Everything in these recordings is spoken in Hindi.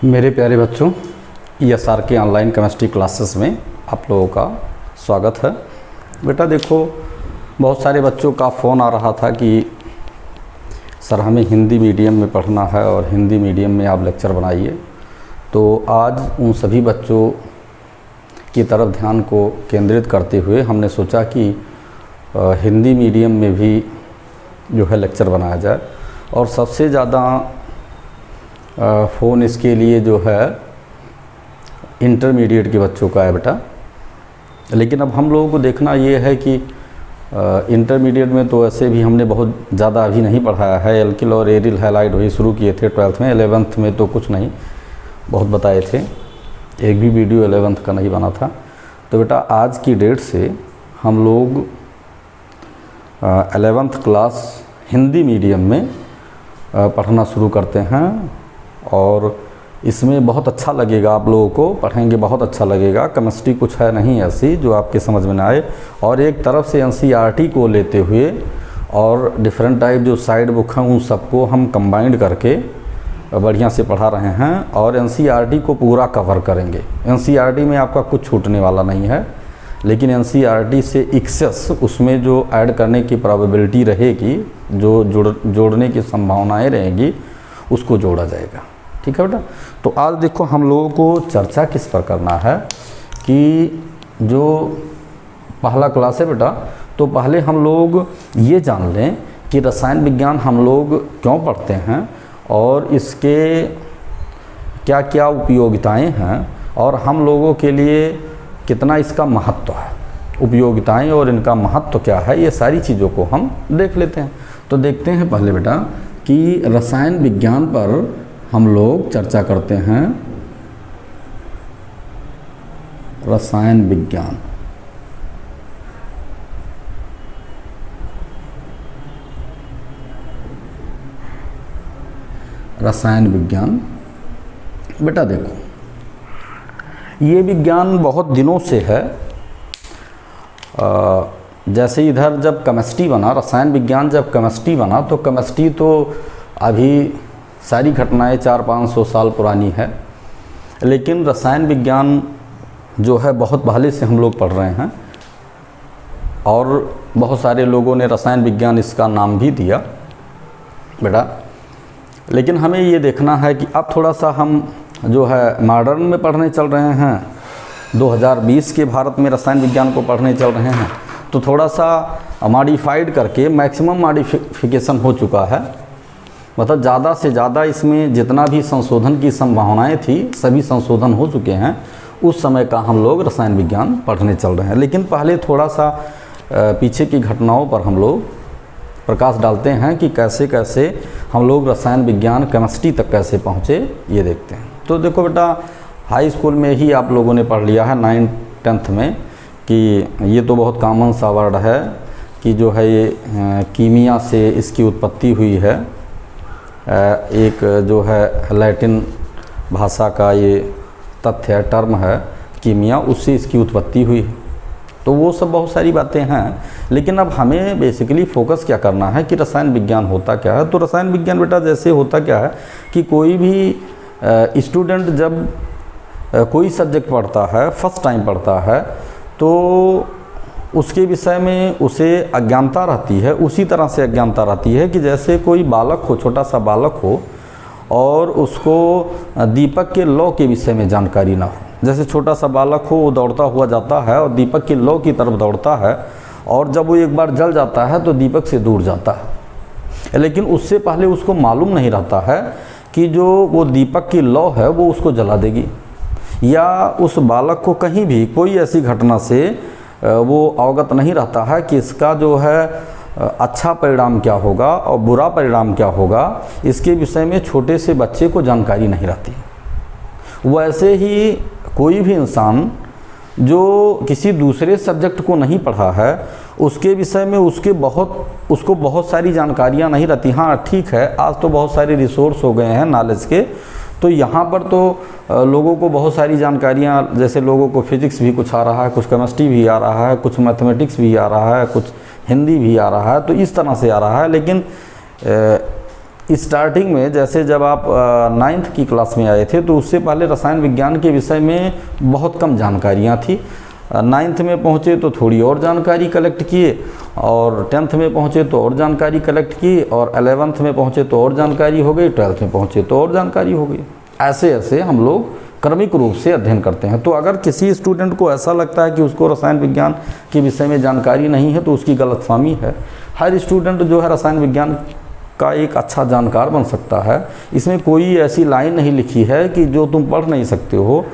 मेरे प्यारे बच्चों, ESR के ऑनलाइन केमिस्ट्री क्लासेस में आप लोगों का स्वागत है। बेटा देखो, बहुत सारे बच्चों का फ़ोन आ रहा था कि सर हमें हिंदी मीडियम में पढ़ना है और हिंदी मीडियम में आप लेक्चर बनाइए। तो आज उन सभी बच्चों की तरफ ध्यान को केंद्रित करते हुए हमने सोचा कि हिंदी मीडियम में भी जो है लेक्चर बनाया जाए। और सबसे ज़्यादा फ़ोन इसके लिए जो है इंटरमीडिएट के बच्चों का है बेटा। लेकिन अब हम लोगों को देखना ये है कि इंटरमीडिएट में तो ऐसे भी हमने बहुत ज़्यादा अभी नहीं पढ़ाया है। एल्किल और एरिल हैलाइड वही शुरू किए थे 12th में। 11th में तो कुछ नहीं बहुत बताए थे, एक भी वीडियो 11th का नहीं बना था। तो बेटा आज की डेट से हम लोग 11th क्लास हिंदी मीडियम में पढ़ना शुरू करते हैं और इसमें बहुत अच्छा लगेगा। आप लोगों को पढ़ेंगे बहुत अच्छा लगेगा। केमिस्ट्री कुछ है नहीं ऐसी जो आपके समझ में ना आए। और एक तरफ से NCERT को लेते हुए और डिफरेंट टाइप जो साइड बुक हैं उन सबको हम कंबाइंड करके बढ़िया से पढ़ा रहे हैं और NCERT को पूरा कवर करेंगे। NCERT में आपका कुछ छूटने वाला नहीं है, लेकिन NCERT से एक्सेस उसमें जो ऐड करने की प्रोबेबिलिटी रहेगी, जो जोड़ने की संभावनाएं रहेंगी, उसको जोड़ा जाएगा। ठीक है बेटा। तो आज देखो हम लोगों को चर्चा किस पर करना है कि जो पहला क्लास है बेटा, तो पहले हम लोग ये जान लें कि रसायन विज्ञान हम लोग क्यों पढ़ते हैं और इसके क्या क्या उपयोगिताएं हैं और हम लोगों के लिए कितना इसका महत्व है। उपयोगिताएं और इनका महत्व क्या है, ये सारी चीज़ों को हम देख लेते हैं। तो देखते हैं पहले बेटा कि रसायन विज्ञान पर हम लोग चर्चा करते हैं। रसायन विज्ञान, रसायन विज्ञान बेटा देखो, ये विज्ञान बहुत दिनों से है। जैसे इधर जब केमिस्ट्री बना, रसायन विज्ञान जब केमिस्ट्री बना, तो केमिस्ट्री तो अभी सारी घटनाएं 400-500 साल पुरानी है। लेकिन रसायन विज्ञान जो है बहुत पहले से हम लोग पढ़ रहे हैं और बहुत सारे लोगों ने रसायन विज्ञान इसका नाम भी दिया बेटा। लेकिन हमें ये देखना है कि अब थोड़ा सा हम जो है मॉडर्न में पढ़ने चल रहे हैं। 2020 के भारत में रसायन विज्ञान को पढ़ने चल रहे हैं, तो थोड़ा सा मॉडिफाइड करके मैक्सिमम मॉडिफिकेशन हो चुका है। मतलब ज़्यादा से ज़्यादा इसमें जितना भी संशोधन की संभावनाएं थी सभी संशोधन हो चुके हैं। उस समय का हम लोग रसायन विज्ञान पढ़ने चल रहे हैं। लेकिन पहले थोड़ा सा पीछे की घटनाओं पर हम लोग प्रकाश डालते हैं कि कैसे कैसे हम लोग रसायन विज्ञान केमिस्ट्री तक कैसे पहुँचे, ये देखते हैं। तो देखो बेटा, हाई स्कूल में ही आप लोगों ने पढ़ लिया है 9th 10th में कि ये तो बहुत कॉमन सा वर्ड है कि जो है ये कीमिया से इसकी उत्पत्ति हुई है। एक जो है लैटिन भाषा का ये तथ्य है, टर्म है कीमिया, उससे इसकी उत्पत्ति हुई है। तो वो सब बहुत सारी बातें हैं। लेकिन अब हमें बेसिकली फोकस क्या करना है कि रसायन विज्ञान होता क्या है। तो रसायन विज्ञान बेटा जैसे होता क्या है कि कोई भी स्टूडेंट जब कोई सब्जेक्ट पढ़ता है, फर्स्ट टाइम पढ़ता है, तो उसके विषय में उसे अज्ञानता रहती है। उसी तरह से अज्ञानता रहती है कि जैसे कोई बालक हो, छोटा सा बालक हो और उसको दीपक के लौ के विषय में जानकारी ना हो। जैसे छोटा सा बालक हो, वो दौड़ता हुआ जाता है और दीपक के लौ की तरफ दौड़ता है और जब वो एक बार जल जाता है तो दीपक से दूर जाता है। लेकिन उससे पहले उसको मालूम नहीं रहता है कि जो वो दीपक की लौ है वो उसको जला देगी, या उस बालक को कहीं भी कोई ऐसी घटना से वो अवगत नहीं रहता है कि इसका जो है अच्छा परिणाम क्या होगा और बुरा परिणाम क्या होगा। इसके विषय में छोटे से बच्चे को जानकारी नहीं रहती। वैसे ही कोई भी इंसान जो किसी दूसरे सब्जेक्ट को नहीं पढ़ा है, उसके विषय में उसको बहुत सारी जानकारियाँ नहीं रहती। हाँ ठीक है, आज तो बहुत सारे रिसोर्स हो गए हैं नॉलेज के, तो यहाँ पर तो लोगों को बहुत सारी जानकारियाँ, जैसे लोगों को फिजिक्स भी कुछ आ रहा है, कुछ केमिस्ट्री भी आ रहा है, कुछ मैथमेटिक्स भी आ रहा है, कुछ हिंदी भी आ रहा है, तो इस तरह से आ रहा है। लेकिन स्टार्टिंग में जैसे जब आप 9th की क्लास में आए थे तो उससे पहले रसायन विज्ञान के विषय में बहुत कम जानकारियाँ थी। 9th में पहुँचे तो थोड़ी और जानकारी कलेक्ट किए, और 10th में पहुँचे तो और जानकारी कलेक्ट की, और 11th में पहुँचे तो और जानकारी हो गई, 12th में पहुँचे तो और जानकारी हो गई। ऐसे ऐसे हम लोग क्रमिक रूप से अध्ययन करते हैं। तो अगर किसी स्टूडेंट को ऐसा लगता है कि उसको रसायन विज्ञान के विषय में जानकारी नहीं है तो उसकी गलतफहमी है। हर स्टूडेंट जो है रसायन विज्ञान का एक अच्छा जानकार बन सकता है। इसमें कोई ऐसी लाइन नहीं लिखी है कि जो तुम पढ़ नहीं सकते हो।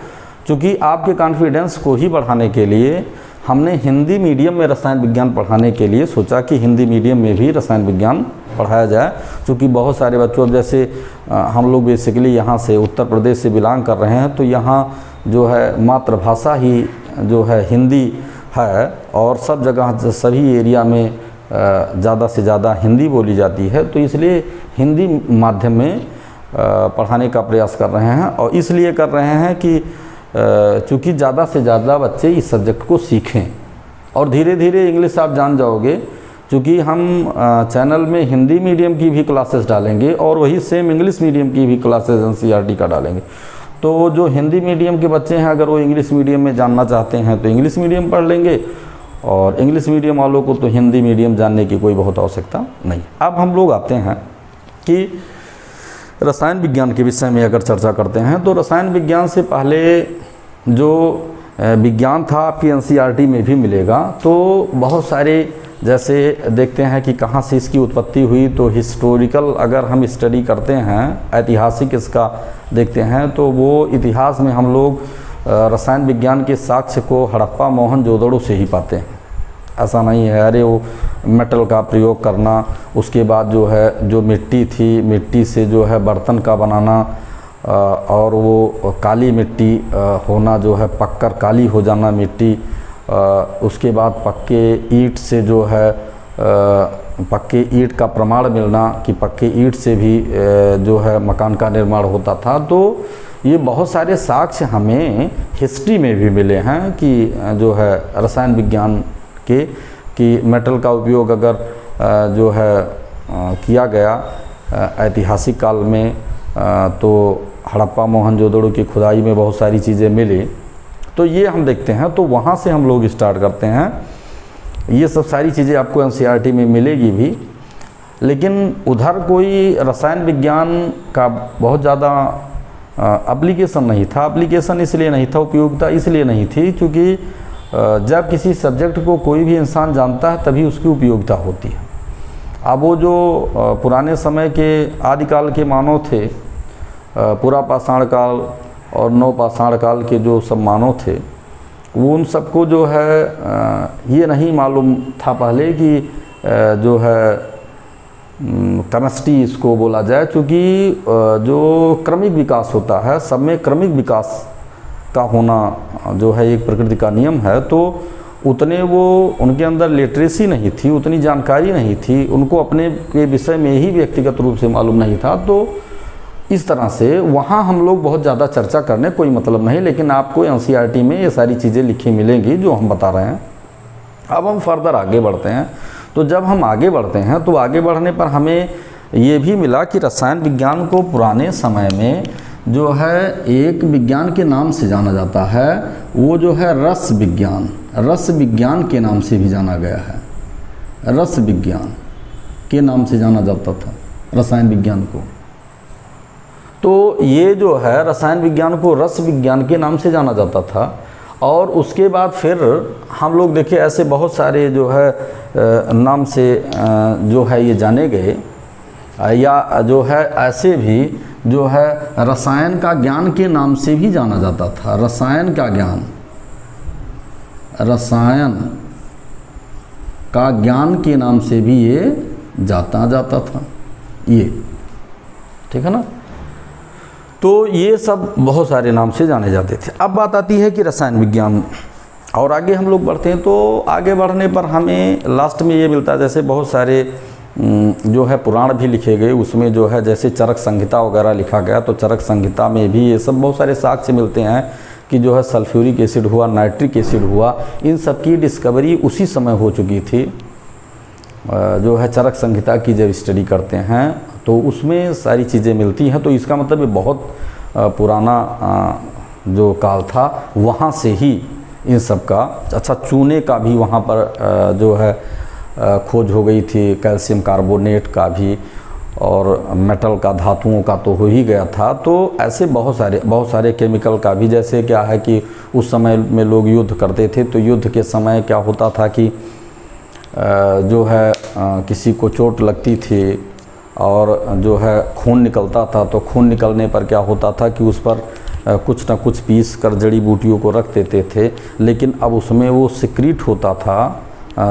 क्योंकि आपके कॉन्फिडेंस को ही बढ़ाने के लिए हमने हिंदी मीडियम में रसायन विज्ञान पढ़ाने के लिए सोचा कि हिंदी मीडियम में भी रसायन विज्ञान पढ़ाया जाए। क्योंकि बहुत सारे बच्चों, जैसे हम लोग बेसिकली यहाँ से उत्तर प्रदेश से बिलोंग कर रहे हैं, तो यहाँ जो है मातृभाषा ही जो है हिंदी है, और सब जगह सभी एरिया में ज़्यादा से ज़्यादा हिंदी बोली जाती है। तो इसलिए हिंदी माध्यम में पढ़ाने का प्रयास कर रहे हैं, और इसलिए कर रहे हैं कि चूँकि ज़्यादा से ज़्यादा बच्चे इस सब्जेक्ट को सीखें, और धीरे धीरे इंग्लिश आप जान जाओगे। चूँकि हम चैनल में हिंदी मीडियम की भी क्लासेस डालेंगे और वही सेम इंग्लिश मीडियम की भी क्लासेस NCERT का डालेंगे। तो जो हिंदी मीडियम के बच्चे हैं, अगर वो इंग्लिश मीडियम में जानना चाहते हैं तो इंग्लिश मीडियम पढ़ लेंगे, और इंग्लिश मीडियम वालों को तो हिंदी मीडियम जानने की कोई बहुत आवश्यकता नहीं। अब हम लोग आते हैं कि रसायन विज्ञान के विषय में अगर चर्चा करते हैं तो रसायन विज्ञान से पहले जो विज्ञान था आपकी NCERT में भी मिलेगा। तो बहुत सारे जैसे देखते हैं कि कहाँ से इसकी उत्पत्ति हुई, तो हिस्टोरिकल अगर हम स्टडी करते हैं, ऐतिहासिक इसका देखते हैं, तो वो इतिहास में हम लोग रसायन विज्ञान के साक्ष्य को हड़प्पा मोहनजोदड़ो से ही पाते हैं। ऐसा नहीं है अरे वो मेटल का प्रयोग करना, उसके बाद जो है जो मिट्टी थी, मिट्टी से जो है बर्तन का बनाना, और वो काली मिट्टी होना, जो है पककर काली हो जाना मिट्टी, उसके बाद पक्के ईंट से जो है पक्के ईंट का प्रमाण मिलना कि पक्के ईंट से भी जो है मकान का निर्माण होता था। तो ये बहुत सारे साक्ष्य हमें हिस्ट्री में भी मिले हैं कि जो है रसायन विज्ञान के कि मेटल का उपयोग अगर जो है किया गया ऐतिहासिक काल में, तो हड़प्पा मोहनजोदड़ो की खुदाई में बहुत सारी चीज़ें मिली। तो ये हम देखते हैं, तो वहाँ से हम लोग स्टार्ट करते हैं। ये सब सारी चीज़ें आपको NCERT में मिलेगी भी, लेकिन उधर कोई रसायन विज्ञान का बहुत ज़्यादा एप्लीकेशन नहीं था। एप्लीकेशन इसलिए नहीं था, उपयोगिता इसलिए नहीं थी क्योंकि जब किसी सब्जेक्ट को कोई भी इंसान जानता है तभी उसकी उपयोगिता होती है। अब वो जो पुराने समय के आदिकाल के मानव थे, पुरा पाषाण काल और नव पाषाण काल के जो सब मानव थे, वो उन सबको जो है ये नहीं मालूम था पहले कि जो है केमिस्ट्री इसको बोला जाए। क्योंकि जो क्रमिक विकास होता है, सब में क्रमिक विकास का होना जो है एक प्रकृति का नियम है। तो उतने वो उनके अंदर लिटरेसी नहीं थी, उतनी जानकारी नहीं थी, उनको अपने के विषय में ही व्यक्तिगत रूप से मालूम नहीं था। तो इस तरह से वहाँ हम लोग बहुत ज़्यादा चर्चा करने कोई मतलब नहीं, लेकिन आपको NCERT में ये सारी चीज़ें लिखी मिलेंगी जो हम बता रहे हैं। अब हम फर्दर आगे बढ़ते हैं। तो जब हम आगे बढ़ते हैं तो आगे बढ़ने पर हमें ये भी मिला कि रसायन विज्ञान को पुराने समय में जो है एक विज्ञान के नाम से जाना जाता है, वो जो है रस विज्ञान, रस विज्ञान के नाम से भी जाना गया है। रस विज्ञान के नाम से जाना जाता था रसायन विज्ञान को। तो ये जो है रसायन विज्ञान को रस विज्ञान के नाम से जाना जाता था। और उसके बाद फिर हम लोग देखे ऐसे बहुत सारे जो है नाम से जो है ये जाने गए, या जो है ऐसे भी जो है रसायन का ज्ञान के नाम से भी जाना जाता था। रसायन का ज्ञान, रसायन का ज्ञान के नाम से भी ये जाता था ये, ठीक है ना। तो ये सब बहुत सारे नाम से जाने जाते थे। अब बात आती है कि रसायन विज्ञान, और आगे हम लोग बढ़ते हैं। तो आगे बढ़ने पर हमें लास्ट में ये मिलता है, जैसे बहुत सारे जो है पुराण भी लिखे गए, उसमें जो है जैसे चरक संहिता वगैरह लिखा गया, तो चरक संहिता में भी ये सब बहुत सारे साक्ष्य मिलते हैं कि जो है सल्फ्यूरिक एसिड हुआ, नाइट्रिक एसिड हुआ, इन सब की डिस्कवरी उसी समय हो चुकी थी। जो है चरक संहिता की जब स्टडी करते हैं तो उसमें सारी चीज़ें मिलती हैं। तो इसका मतलब ये बहुत पुराना जो काल था, वहाँ से ही इन सब का, अच्छा चूने का भी वहाँ पर जो है खोज हो गई थी, कैल्शियम कार्बोनेट का भी, और मेटल का, धातुओं का तो हो ही गया था। तो ऐसे बहुत सारे केमिकल का भी, जैसे क्या है कि उस समय में लोग युद्ध करते थे, तो युद्ध के समय क्या होता था कि जो है किसी को चोट लगती थी और जो है खून निकलता था, तो खून निकलने पर क्या होता था कि उस पर कुछ ना कुछ पीस कर जड़ी बूटियों को रख देते थे, लेकिन अब उसमें वो सिक्रीट होता था,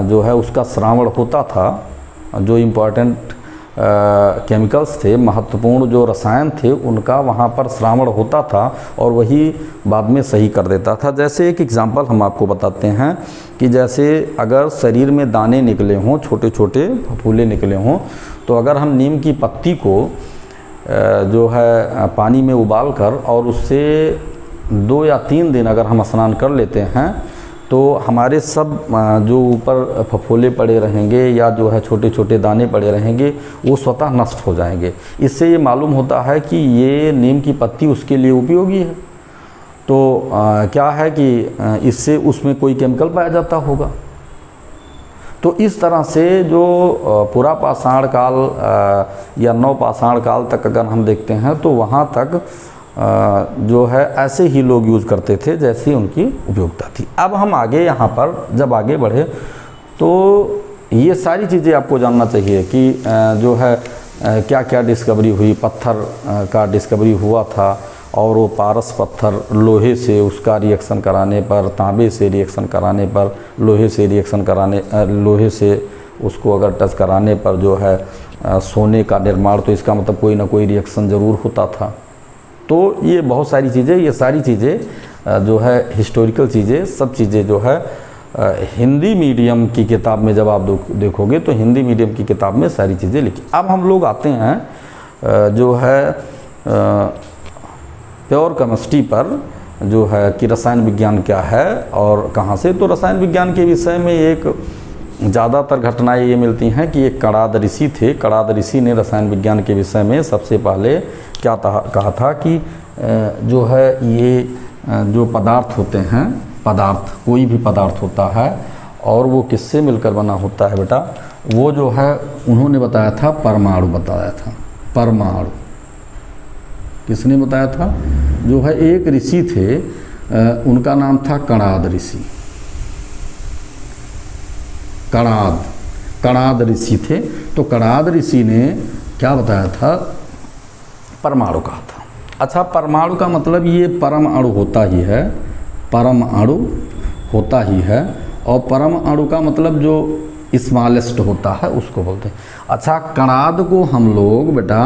जो है उसका श्रावण होता था, जो इम्पॉर्टेंट केमिकल्स थे, महत्वपूर्ण जो रसायन थे, उनका वहाँ पर श्रावण होता था और वही बाद में सही कर देता था। जैसे एक एग्जांपल हम आपको बताते हैं कि जैसे अगर शरीर में दाने निकले हों, छोटे छोटे फफूले निकले हों, तो अगर हम नीम की पत्ती को जो है पानी में उबाल कर और उससे 2 या 3 दिन अगर हम स्नान कर लेते हैं, तो हमारे सब जो ऊपर फफोले पड़े रहेंगे या जो है छोटे छोटे दाने पड़े रहेंगे, वो स्वतः नष्ट हो जाएंगे। इससे ये मालूम होता है कि ये नीम की पत्ती उसके लिए उपयोगी है। तो क्या है कि इससे उसमें कोई केमिकल पाया जाता होगा। तो इस तरह से जो पुरा पाषाण काल या नवपाषाण काल तक अगर हम देखते हैं, तो वहाँ तक जो है ऐसे ही लोग यूज़ करते थे जैसी उनकी उपयोगिता थी। अब हम आगे यहाँ पर जब आगे बढ़े, तो ये सारी चीज़ें आपको जानना चाहिए कि जो है क्या क्या डिस्कवरी हुई। पत्थर का डिस्कवरी हुआ था, और वो पारस पत्थर लोहे से उसका रिएक्शन कराने पर, तांबे से रिएक्शन कराने पर, लोहे से रिएक्शन कराने, लोहे से उसको अगर टच कराने पर जो है सोने का निर्माण, तो इसका मतलब कोई ना कोई रिएक्शन ज़रूर होता था। तो ये बहुत सारी चीज़ें, ये सारी चीज़ें जो है हिस्टोरिकल चीज़ें, सब चीज़ें जो है हिंदी मीडियम की किताब में जब आप देखोगे, तो हिंदी मीडियम की किताब में सारी चीज़ें लिखी। अब हम लोग आते हैं जो है प्योर केमिस्ट्री पर, जो है कि रसायन विज्ञान क्या है और कहाँ से। तो रसायन विज्ञान के विषय में एक ज़्यादातर घटनाएं ये मिलती हैं कि एक कणाद ऋषि थे। कणाद ऋषि ने रसायन विज्ञान के विषय में सबसे पहले क्या कहा था कि जो है ये जो पदार्थ होते हैं, पदार्थ कोई भी पदार्थ होता है और वो किससे मिलकर बना होता है बेटा, वो जो है उन्होंने बताया था परमाणु, बताया था परमाणु। किसने बताया था? जो है एक ऋषि थे, उनका नाम था कणाद ऋषि। कणाद ऋषि थे। तो कणाद ऋषि ने क्या बताया था? परमाणु कहा था। अच्छा, परमाणु का मतलब ये परम अणु होता ही है, परम अणु होता ही है, और परम अणु का मतलब जो स्मॉलेस्ट होता है उसको बोलते हैं। अच्छा, कणाद को हम लोग बेटा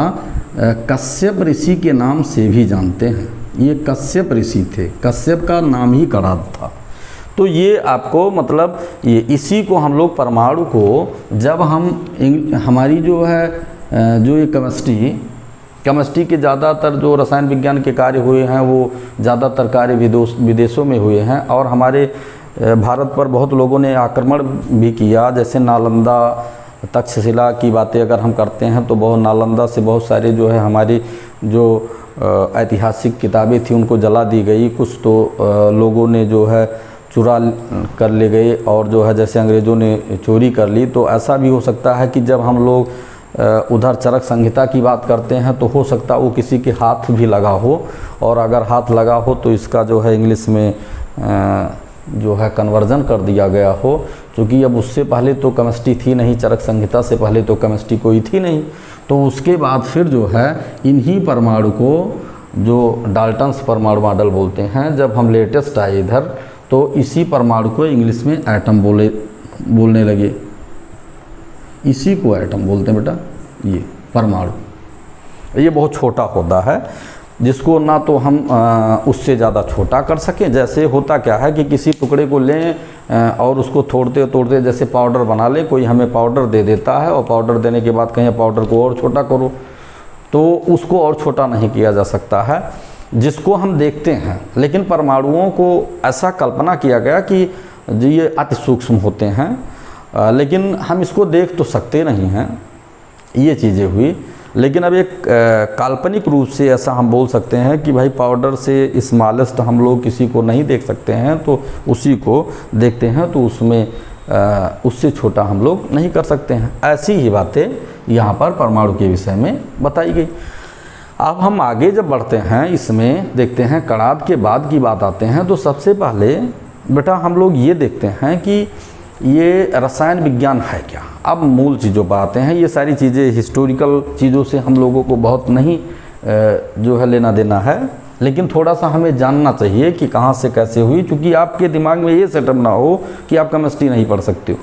कश्यप ऋषि के नाम से भी जानते हैं। ये कश्यप ऋषि थे, कश्यप का नाम ही कणाद था। तो ये आपको मतलब ये इसी को हम लोग परमाणु को जब हम हमारी जो है जो ये केमिस्ट्री के ज़्यादातर जो रसायन विज्ञान के कार्य हुए हैं वो ज़्यादातर कार्य विदेशों में हुए हैं, और हमारे भारत पर बहुत लोगों ने आक्रमण भी किया। जैसे नालंदा तक्षशिला की बातें अगर हम करते हैं तो बहुत नालंदा से बहुत सारे जो है हमारी जो ऐतिहासिक किताबें थी उनको जला दी गई। कुछ तो लोगों ने जो है चुरा कर ले गए, और जो है जैसे अंग्रेज़ों ने चोरी कर ली। तो ऐसा भी हो सकता है कि जब हम लोग उधर चरक संहिता की बात करते हैं तो हो सकता है वो किसी के हाथ भी लगा हो, और अगर हाथ लगा हो तो इसका जो है इंग्लिश में जो है कन्वर्जन कर दिया गया हो, क्योंकि अब उससे पहले तो केमिस्ट्री थी नहीं, चरक संहिता से पहले तो केमिस्ट्री कोई थी नहीं। तो उसके बाद फिर जो है इन्हीं परमाणु को जो डाल्टन्स परमाणु मॉडल बोलते हैं, जब हम लेटेस्ट आए इधर तो इसी परमाणु को इंग्लिश में एटम बोलने लगे। इसी को एटम बोलते हैं बेटा, ये परमाणु। ये बहुत छोटा होता है जिसको ना तो हम उससे ज़्यादा छोटा कर सकें। जैसे होता क्या है कि किसी टुकड़े को लें और उसको तोड़ते तोड़ते जैसे पाउडर बना ले, कोई हमें पाउडर दे देता है और पाउडर देने के बाद कहें पाउडर को और छोटा करो, तो उसको और छोटा नहीं किया जा सकता है जिसको हम देखते हैं। लेकिन परमाणुओं को ऐसा कल्पना किया गया कि ये अति सूक्ष्म होते हैं, लेकिन हम इसको देख तो सकते नहीं हैं। ये चीज़ें हुई। लेकिन अब एक काल्पनिक रूप से ऐसा हम बोल सकते हैं कि भाई पाउडर से स्मॉलेस्ट हम लोग किसी को नहीं देख सकते हैं, तो उसी को देखते हैं, तो उसमें उससे छोटा हम लोग नहीं कर सकते हैं। ऐसी ही बातें यहाँ पर परमाणु के विषय में बताई गई। अब हम आगे जब बढ़ते हैं, इसमें देखते हैं कणाद के बाद की बात आते हैं, तो सबसे पहले बेटा हम लोग ये देखते हैं कि ये रसायन विज्ञान है क्या। अब मूल चीज़ों पर आते हैं। ये सारी चीज़ें हिस्टोरिकल चीज़ों से हम लोगों को बहुत नहीं जो है लेना देना है, लेकिन थोड़ा सा हमें जानना चाहिए कि कहाँ से कैसे हुई, क्योंकि आपके दिमाग में ये सेटअप ना हो कि आप केमिस्ट्री नहीं पढ़ सकते हो।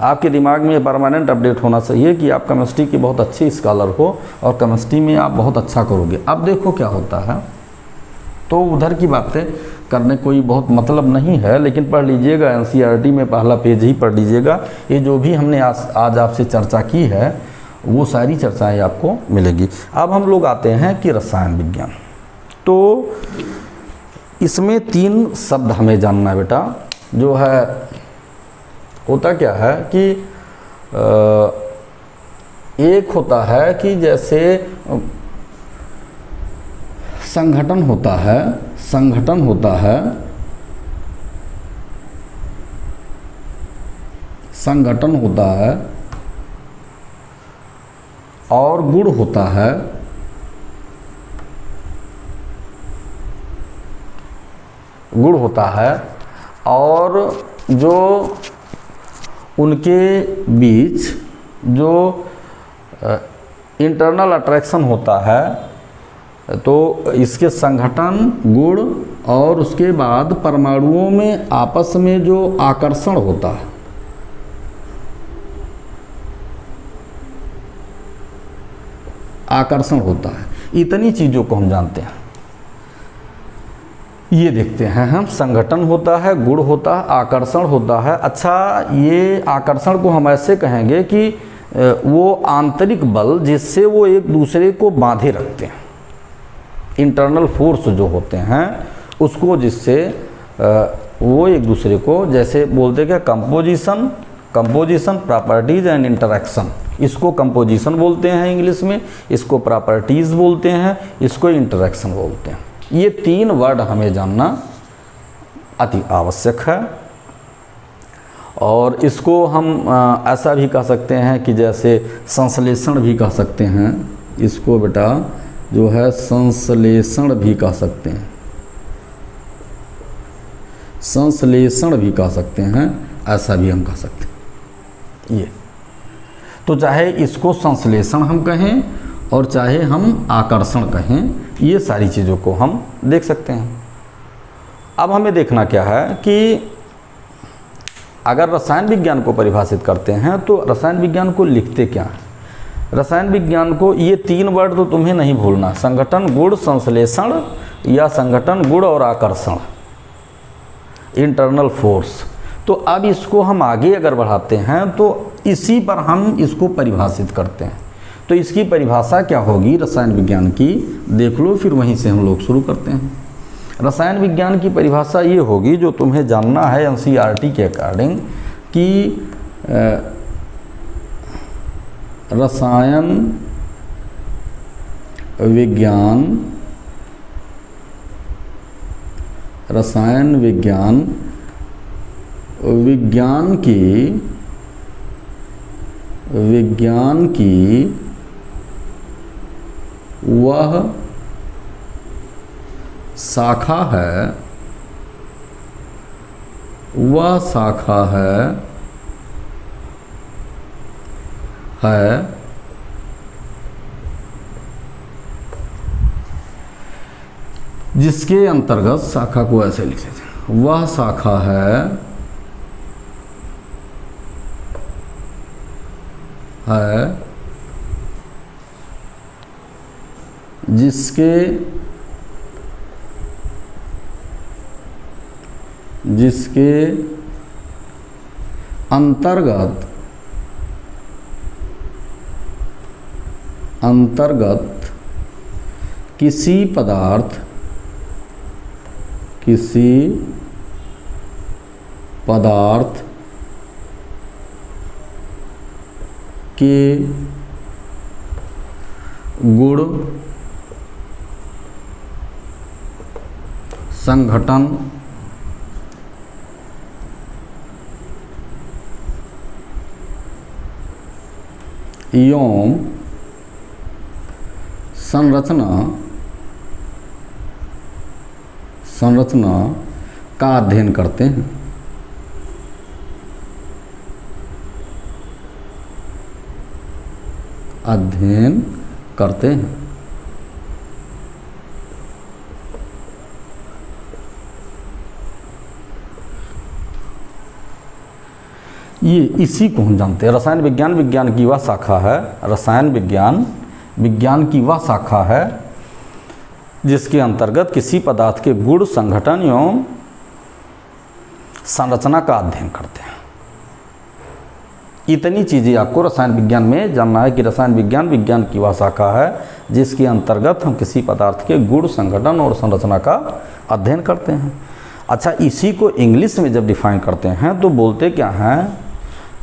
आपके दिमाग में परमानेंट अपडेट होना चाहिए कि आप केमिस्ट्री की बहुत अच्छी स्कॉलर हो और केमिस्ट्री में आप बहुत अच्छा करोगे। अब देखो क्या होता है, तो उधर की बातें करने कोई बहुत मतलब नहीं है, लेकिन पढ़ लीजिएगा, एनसीईआरटी में पहला पेज ही पढ़ लीजिएगा। ये जो भी हमने आज आपसे चर्चा की है वो सारी चर्चाएं आपको मिलेगी। अब हम लोग आते हैं कि रसायन विज्ञान, तो इसमें 3 शब्द हमें जानना है बेटा। जो है होता क्या है कि एक होता है कि जैसे संगठन होता है, संगठन होता है, संगठन होता है, और गुण होता है, गुण होता है, और जो उनके बीच जो इंटरनल अट्रैक्शन होता है, तो इसके संगठन, गुण, और उसके बाद परमाणुओं में आपस में जो आकर्षण होता है, आकर्षण होता है, इतनी चीज़ों को हम जानते हैं। ये देखते हैं हम, संगठन होता है, गुण होता है, आकर्षण होता है। अच्छा, ये आकर्षण को हम ऐसे कहेंगे कि वो आंतरिक बल जिससे वो एक दूसरे को बांधे रखते हैं, इंटरनल फोर्स जो होते हैं उसको, जिससे वो एक दूसरे को, जैसे बोलते क्या, composition, composition, properties and interaction. इसको कंपोजिशन बोलते हैं इंग्लिश में, इसको प्रॉपर्टीज़ बोलते हैं, इसको इंटरैक्शन बोलते हैं। ये 3 वर्ड हमें जानना अति आवश्यक है। और इसको हम ऐसा भी कह सकते हैं कि जैसे संश्लेषण भी कह सकते हैं, इसको बेटा जो है संश्लेषण भी कह सकते हैं, संश्लेषण भी कह सकते हैं, ऐसा भी हम कह सकते हैं। ये तो चाहे इसको संश्लेषण हम कहें और चाहे हम आकर्षण कहें, ये सारी चीज़ों को हम देख सकते हैं। अब हमें देखना क्या है कि अगर रसायन विज्ञान को परिभाषित करते हैं तो रसायन विज्ञान को लिखते क्या है। रसायन विज्ञान को, ये 3 वर्ड तो तुम्हें नहीं भूलना, संगठन, गुण, संश्लेषण, या संगठन, गुण और आकर्षण, इंटरनल फोर्स। तो अब इसको हम आगे अगर बढ़ाते हैं तो इसी पर हम इसको परिभाषित करते हैं। तो इसकी परिभाषा क्या होगी रसायन विज्ञान की, देख लो, फिर वहीं से हम लोग शुरू करते हैं। रसायन विज्ञान की परिभाषा ये होगी जो तुम्हें जानना है एनसीईआरटी के अकॉर्डिंग, कि रसायन विज्ञान, रसायन विज्ञान विज्ञान की वह शाखा है, वह शाखा है जिसके अंतर्गत, शाखा को ऐसे लिख लेते हैं, वह शाखा है जिसके अंतर्गत किसी पदार्थ के गुण संघटन एवं संरचना का अध्ययन करते हैं। अध्ययन करते हैं। ये इसी को हम जानते हैं। रसायन विज्ञान विज्ञान की वह शाखा है, रसायन विज्ञान विज्ञान की वह शाखा है जिसके अंतर्गत किसी पदार्थ के गुण संघटन एवं संरचना का अध्ययन करते हैं। इतनी चीज़ें आपको रसायन विज्ञान में जानना है कि रसायन विज्ञान विज्ञान की वह शाखा है जिसके अंतर्गत हम किसी पदार्थ के गुण संघटन और संरचना का अध्ययन करते हैं। अच्छा, इसी को इंग्लिश में जब डिफाइन करते हैं तो बोलते क्या हैं?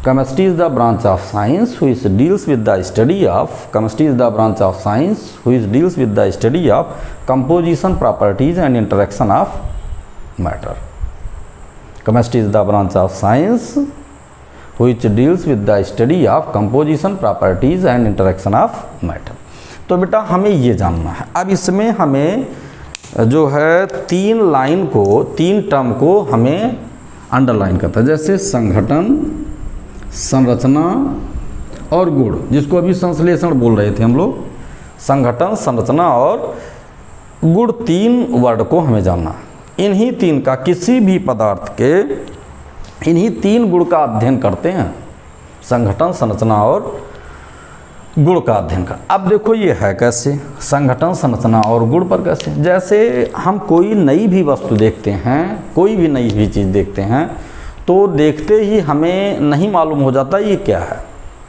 Chemistry is the branch of science which deals with the study of chemistry is the branch of science which deals with the study of composition properties and interaction of matter. Chemistry is the branch of science which deals with the study of composition properties and interaction of matter। तो बेटा हमें ये जानना है। अब इसमें हमें जो है तीन टर्म को हमें अंडरलाइन करता है, जैसे संघटन, संरचना और गुण, जिसको अभी संश्लेषण बोल रहे थे हम लोग। संघटन, संरचना और गुण, तीन वर्ड को हमें जानना है। इन्हीं तीन का किसी भी पदार्थ के इन्हीं तीन गुण का अध्ययन करते हैं, संघटन, संरचना और गुण का अध्ययन कर। अब देखो ये है कैसे, संघटन, संरचना और गुण पर कैसे। जैसे हम कोई नई भी वस्तु देखते हैं, कोई भी नई भी चीज़ देखते हैं तो देखते ही हमें नहीं मालूम हो जाता ये क्या है।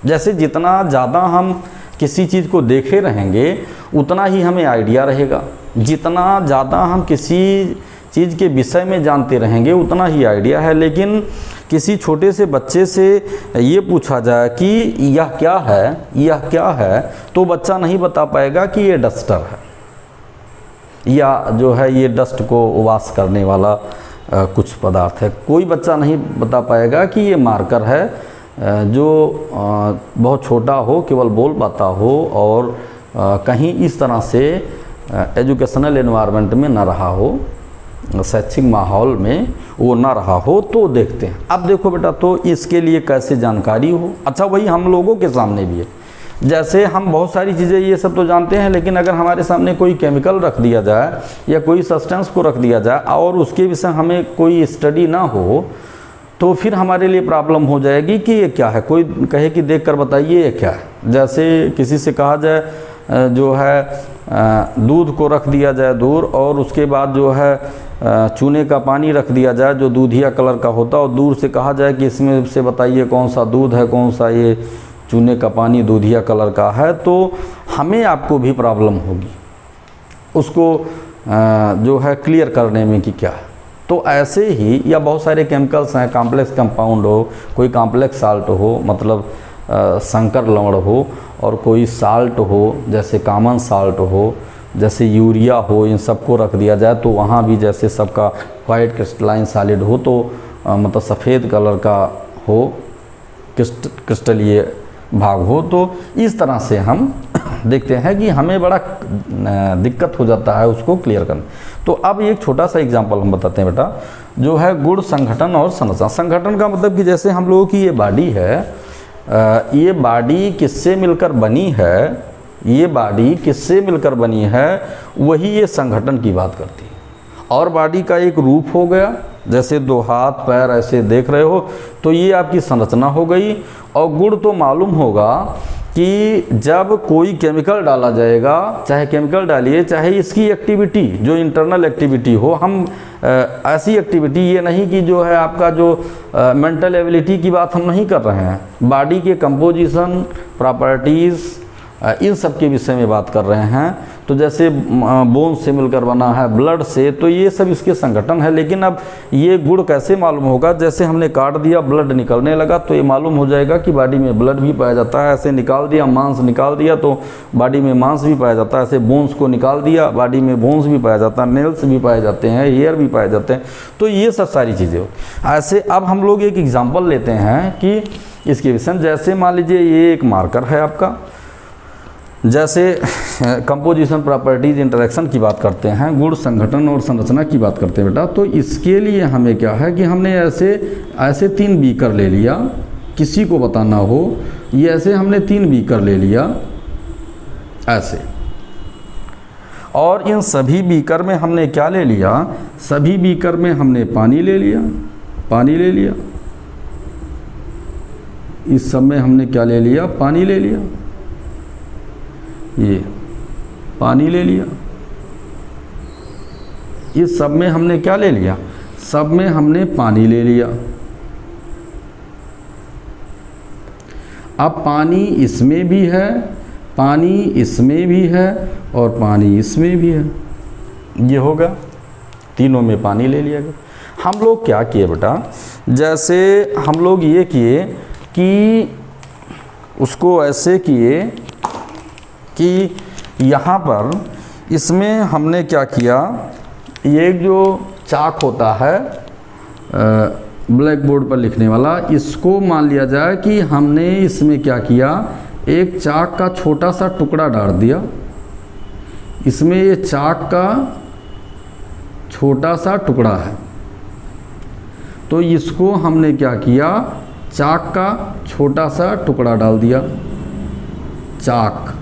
जैसे जितना ज़्यादा हम किसी चीज़ को देखे रहेंगे उतना ही हमें आइडिया रहेगा, जितना ज़्यादा हम किसी चीज़ के विषय में जानते रहेंगे उतना ही आइडिया है। लेकिन किसी छोटे से बच्चे से ये पूछा जाए कि यह क्या है, यह क्या है, तो बच्चा नहीं बता पाएगा कि ये डस्टर है या जो है ये डस्ट को वाश करने वाला कुछ पदार्थ है। कोई बच्चा नहीं बता पाएगा कि ये मार्कर है जो बहुत छोटा हो, केवल बोल पाता हो और कहीं इस तरह से एजुकेशनल एनवायरनमेंट में ना रहा हो, शैक्षिक माहौल में वो ना रहा हो तो देखते हैं। अब देखो बेटा, तो इसके लिए कैसे जानकारी हो। अच्छा, वही हम लोगों के सामने भी है। जैसे हम बहुत सारी चीज़ें ये सब तो जानते हैं, लेकिन अगर हमारे सामने कोई केमिकल रख दिया जाए या कोई सब्सटेंस को रख दिया जाए और उसके विषय हमें कोई स्टडी ना हो तो फिर हमारे लिए प्रॉब्लम हो जाएगी कि ये क्या है। कोई कहे कि देख कर बताइए ये क्या है। जैसे किसी से कहा जाए जो है दूध को रख दिया जाए दूर और उसके बाद जो है चूने का पानी रख दिया जाए जो दूधिया कलर का होता है और दूर से कहा जाए कि इसमें से बताइए कौन सा दूध है, कौन सा ये चूने का पानी दूधिया कलर का है, तो हमें आपको भी प्रॉब्लम होगी उसको जो है क्लियर करने में कि क्या है। तो ऐसे ही या बहुत सारे केमिकल्स हैं, कॉम्प्लेक्स कंपाउंड हो, कोई कॉम्प्लेक्स साल्ट हो मतलब संकर लवण हो, और कोई साल्ट हो जैसे कॉमन साल्ट हो, जैसे यूरिया हो, इन सबको रख दिया जाए तो वहाँ भी जैसे सबका वाइट क्रिस्टलाइन सॉलिड हो तो मतलब सफ़ेद कलर का हो, क्रिस्टलीय भाग हो, तो इस तरह से हम देखते हैं कि हमें बड़ा दिक्कत हो जाता है उसको क्लियर करना। तो अब एक छोटा सा एग्जांपल हम बताते हैं बेटा, जो है गुण, संघटन और संरचना। संघटन का मतलब कि जैसे हम लोगों की ये बॉडी है, ये बॉडी किससे मिलकर बनी है, ये बॉडी किससे मिलकर बनी है, वही ये संघटन की बात करती है। और बॉडी का एक रूप हो गया, जैसे दो हाथ पैर ऐसे देख रहे हो तो ये आपकी संरचना हो गई। और गुण तो मालूम होगा कि जब कोई केमिकल डाला जाएगा, चाहे केमिकल डालिए चाहे इसकी एक्टिविटी जो इंटरनल एक्टिविटी हो, हम ऐसी एक्टिविटी ये नहीं कि जो है आपका जो मेंटल एबिलिटी की बात हम नहीं कर रहे हैं, बॉडी के कंपोजिशन प्रॉपर्टीज़ इन सब के विषय में बात कर रहे हैं। तो जैसे बोन से मिलकर बना है, ब्लड से, तो ये सब इसके संगठन है। लेकिन अब ये गुण कैसे मालूम होगा? जैसे हमने काट दिया, ब्लड निकलने लगा, तो ये मालूम हो जाएगा कि बॉडी में ब्लड भी पाया जाता है। ऐसे निकाल दिया, मांस निकाल दिया, तो बॉडी में मांस भी पाया जाता है। ऐसे बोन्स को निकाल दिया, बॉडी में बोन्स भी पाया जाता है, नेल्स भी पाए जाते हैं, हेयर भी पाए जाते हैं। तो ये सब सारी चीज़ें ऐसे। अब हम लोग एक एग्जाम्पल लेते हैं कि इसके विषय, जैसे मान लीजिए ये एक मार्कर है आपका, जैसे कंपोजिशन, प्रॉपर्टीज, इंटरेक्शन की बात करते हैं, गुण, संगठन और संरचना की बात करते हैं बेटा। तो इसके लिए हमें क्या है कि हमने ऐसे 3 बीकर ले लिया, किसी को बताना हो, ये ऐसे हमने 3 बीकर ले लिया ऐसे, और इन सभी बीकर में हमने क्या ले लिया? सभी बीकर में हमने पानी ले लिया, पानी ले लिया। इस सब में हमने क्या ले लिया? पानी ले लिया। ये पानी ले लिया। इस सब में हमने क्या ले लिया? सब में हमने पानी ले लिया। अब पानी इसमें भी है, पानी इसमें भी है, और पानी इसमें भी है। ये होगा, तीनों में पानी ले लिया गया। हम लोग क्या किए बेटा? जैसे हम लोग ये किए कि उसको ऐसे किए कि यहाँ पर इसमें हमने क्या किया, ये जो चाक होता है ब्लैक बोर्ड पर लिखने वाला, इसको मान लिया जाए कि हमने इसमें क्या किया, एक चाक का छोटा सा टुकड़ा डाल दिया। इसमें ये चाक का छोटा सा टुकड़ा है, तो इसको हमने क्या किया, चाक का छोटा सा टुकड़ा डाल दिया। चाक,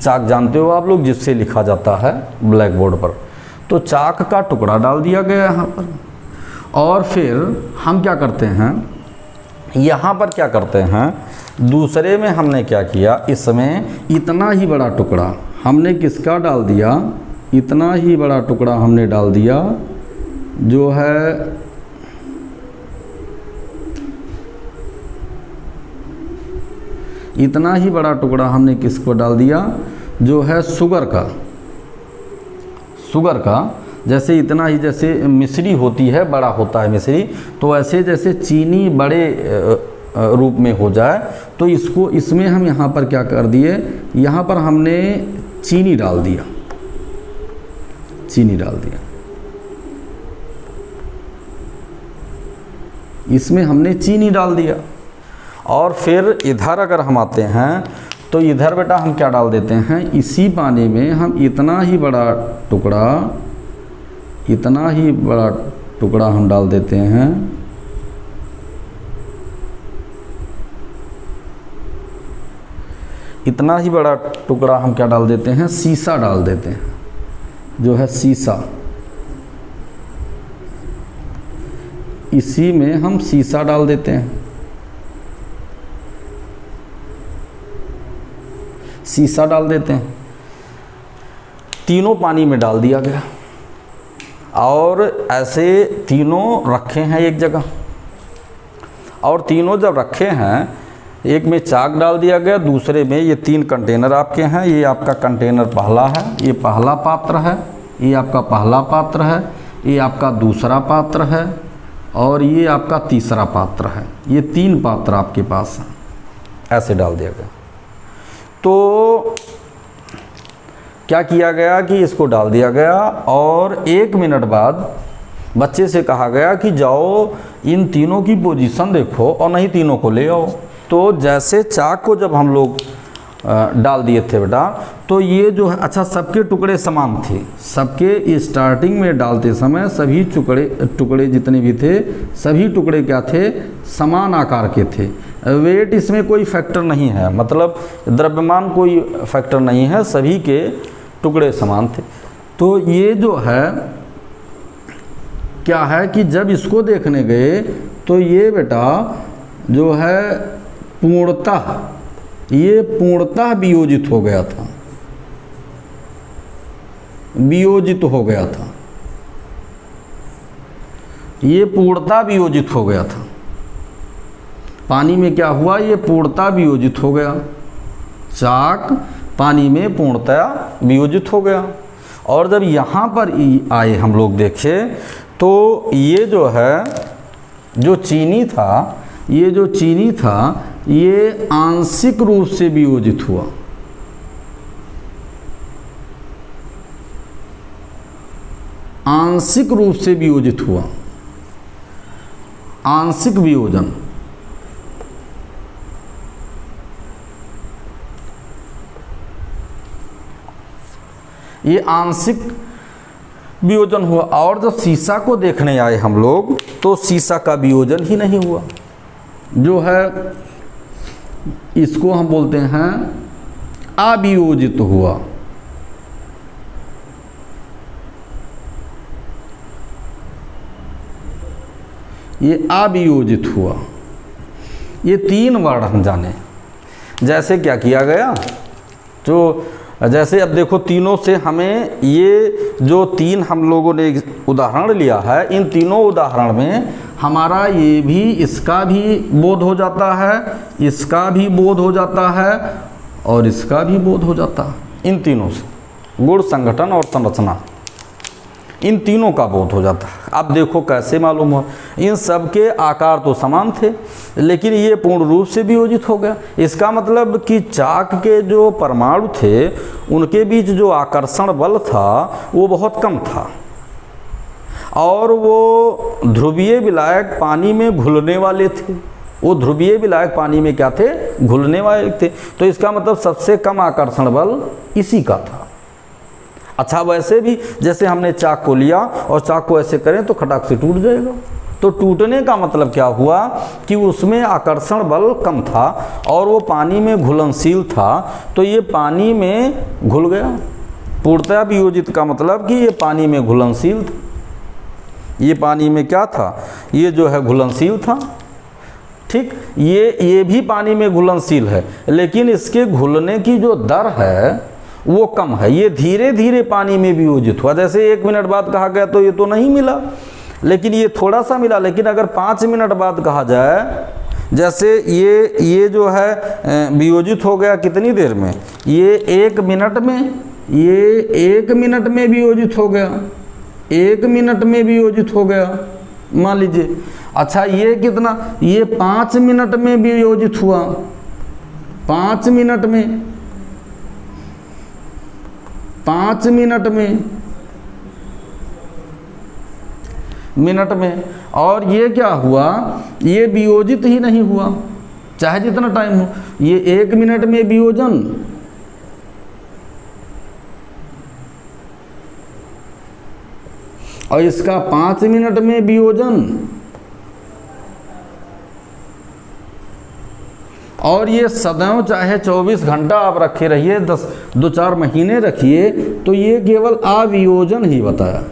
चाक जानते हो आप लोग, जिससे लिखा जाता है ब्लैक बोर्ड पर। तो चाक का टुकड़ा डाल दिया गया यहाँ पर। और फिर हम क्या करते हैं, यहाँ पर क्या करते हैं, दूसरे में हमने क्या किया, इसमें इतना ही बड़ा टुकड़ा हमने किसका डाल दिया, इतना ही बड़ा टुकड़ा हमने डाल दिया, जो है इतना ही बड़ा टुकड़ा हमने किसको डाल दिया, जो है शुगर का। शुगर का, जैसे इतना ही, जैसे मिश्री होती है, बड़ा होता है मिश्री, तो ऐसे जैसे चीनी बड़े रूप में हो जाए, तो इसको, इसमें हम यहाँ पर क्या कर दिए, यहाँ पर हमने चीनी डाल दिया, चीनी डाल दिया। इसमें हमने चीनी डाल दिया। और फिर इधर अगर हम आते हैं, तो इधर बेटा हम क्या डाल देते हैं, इसी पानी में हम इतना ही बड़ा टुकड़ा, इतना ही बड़ा टुकड़ा हम डाल देते हैं। इतना ही बड़ा टुकड़ा हम क्या डाल देते हैं, सीसा डाल देते हैं, जो है सीसा। इसी में हम सीसा डाल देते हैं, सीसा डाल देते हैं। तीनों पानी में डाल दिया गया, और ऐसे तीनों रखे हैं एक जगह। और तीनों जब रखे हैं, एक में चाक डाल दिया गया, दूसरे में ये 3 कंटेनर आपके हैं। ये आपका कंटेनर पहला है, ये पहला पात्र है, ये आपका पहला पात्र है, ये आपका दूसरा पात्र है, और ये आपका तीसरा पात्र है। ये 3 पात्र आपके पास हैं, ऐसे डाल दिया गया। तो क्या किया गया कि इसको डाल दिया गया, और 1 मिनट बाद बच्चे से कहा गया कि जाओ इन तीनों की पोजीशन देखो, और नहीं तीनों को ले आओ। तो जैसे चाक को जब हम लोग डाल दिए थे बेटा, तो ये जो है, अच्छा सबके टुकड़े समान थे, सबके स्टार्टिंग में डालते समय सभी टुकड़े जितने भी थे, सभी टुकड़े क्या थे, समान आकार के थे। वेट इसमें कोई फैक्टर नहीं है, मतलब द्रव्यमान कोई फैक्टर नहीं है, सभी के टुकड़े समान थे। तो ये जो है क्या है कि जब इसको देखने गए, तो ये बेटा जो है पूर्णतः वियोजित हो गया था, वियोजित हो गया था, ये पूर्णतः वियोजित हो गया था। पानी में क्या हुआ, ये पूर्णतः वियोजित हो गया। चाक पानी में पूर्णतया वियोजित हो गया। और जब यहाँ पर आए हम लोग देखें तो ये जो है जो चीनी था, ये आंशिक रूप से वियोजित हुआ। आंशिक रूप से वियोजित हुआ, आंशिक वियोजन। ये आंशिक वियोजन हुआ। और जब सीसा को देखने आए हम लोग तो सीसा का वियोजन ही नहीं हुआ, जो है इसको हम बोलते हैं अवियोजित हुआ। ये अवियोजित हुआ। ये 3 वर्ड हम जाने। जैसे क्या किया गया, तो जैसे अब देखो तीनों से हमें ये जो 3 हम लोगों ने उदाहरण लिया है, इन तीनों उदाहरण में हमारा ये भी, इसका भी बोध हो जाता है, इसका भी बोध हो जाता है और इसका भी बोध हो जाता है। इन तीनों से गुण, संगठन और संरचना, इन तीनों का बोध हो जाता है। अब देखो कैसे मालूम हो, इन सब के आकार तो समान थे लेकिन ये पूर्ण रूप से वियोजित हो गया। इसका मतलब कि चाक के जो परमाणु थे उनके बीच जो आकर्षण बल था वो बहुत कम था और वो ध्रुवीय विलायक पानी में घुलने वाले थे। वो ध्रुवीय विलायक पानी में क्या थे, घुलने वाले थे। तो इसका मतलब सबसे कम आकर्षण बल इसी का था। अच्छा, वैसे भी जैसे हमने चाक को लिया और चाक को ऐसे करें तो खटाक से टूट जाएगा। तो टूटने का मतलब क्या हुआ कि उसमें आकर्षण बल कम था और वो पानी में घुलनशील था, तो ये पानी में घुल गया। पूर्णतया वियोजित का मतलब कि ये पानी में घुलनशील था। ये पानी में क्या था, ये जो है घुलनशील था। ठीक, ये भी पानी में घुलनशील है लेकिन इसके घुलने की जो दर है वो कम है। ये धीरे धीरे पानी में वियोजित हुआ। जैसे 1 मिनट बाद कहा गया तो ये तो नहीं मिला, लेकिन ये थोड़ा सा मिला। लेकिन अगर 5 मिनट बाद कहा जाए, जैसे ये जो है वियोजित हो गया कितनी देर में, ये 1 मिनट में, ये 1 मिनट में वियोजित हो गया, 1 मिनट में वियोजित हो गया मान लीजिए। अच्छा, ये कितना, ये 5 मिनट में वियोजित हुआ, 5 मिनट में, 5 मिनट में। और ये क्या हुआ, ये वियोजित ही नहीं हुआ चाहे जितना टाइम हो। ये 1 मिनट में वियोजन, और इसका 5 मिनट में वियोजन, और ये सदैव चाहे 24 घंटा आप रखे रहिए, 2-4 महीने रखिए, तो ये केवल अवियोजन ही बताया।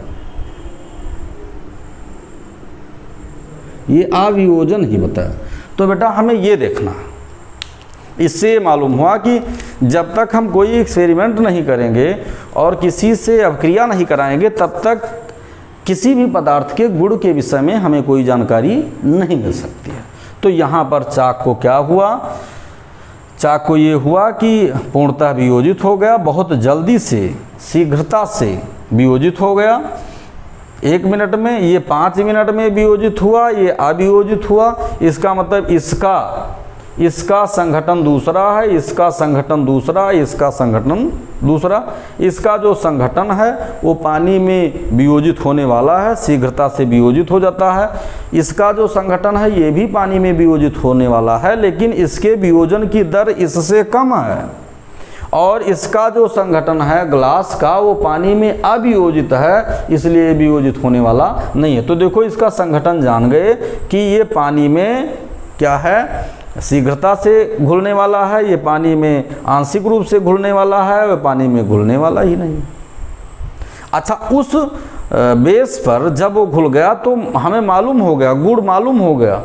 ये अवियोजन ही बताया। तो बेटा हमें ये देखना, इससे मालूम हुआ कि जब तक हम कोई एक्सपेरिमेंट नहीं करेंगे और किसी से अभिक्रिया नहीं कराएंगे तब तक किसी भी पदार्थ के गुण के विषय में हमें कोई जानकारी नहीं मिल सकती है। तो यहाँ पर चाक को क्या हुआ, चाक को ये हुआ कि पूर्णतः वियोजित हो गया, बहुत जल्दी से, शीघ्रता से वियोजित हो गया 1 मिनट में। ये 5 मिनट में वियोजित हुआ, ये अवियोजित हुआ। इसका मतलब इसका संघटन दूसरा है, इसका संघटन दूसरा, इसका संघटन दूसरा। इसका जो संघटन है वो पानी में वियोजित होने वाला है, शीघ्रता से वियोजित हो जाता है। इसका जो संघटन है ये भी पानी में वियोजित होने वाला है, लेकिन इसके वियोजन की दर इससे कम है। और इसका जो संघटन है ग्लास का, वो पानी में अवियोजित है, इसलिए वियोजित होने वाला नहीं है। तो देखो इसका संघटन जान गए कि ये पानी में क्या है, शीघ्रता से घुलने वाला है, ये पानी में आंशिक रूप से घुलने वाला है, वह पानी में घुलने वाला ही नहीं। अच्छा, उस बेस पर जब वो घुल गया तो हमें मालूम हो गया, गुण मालूम हो गया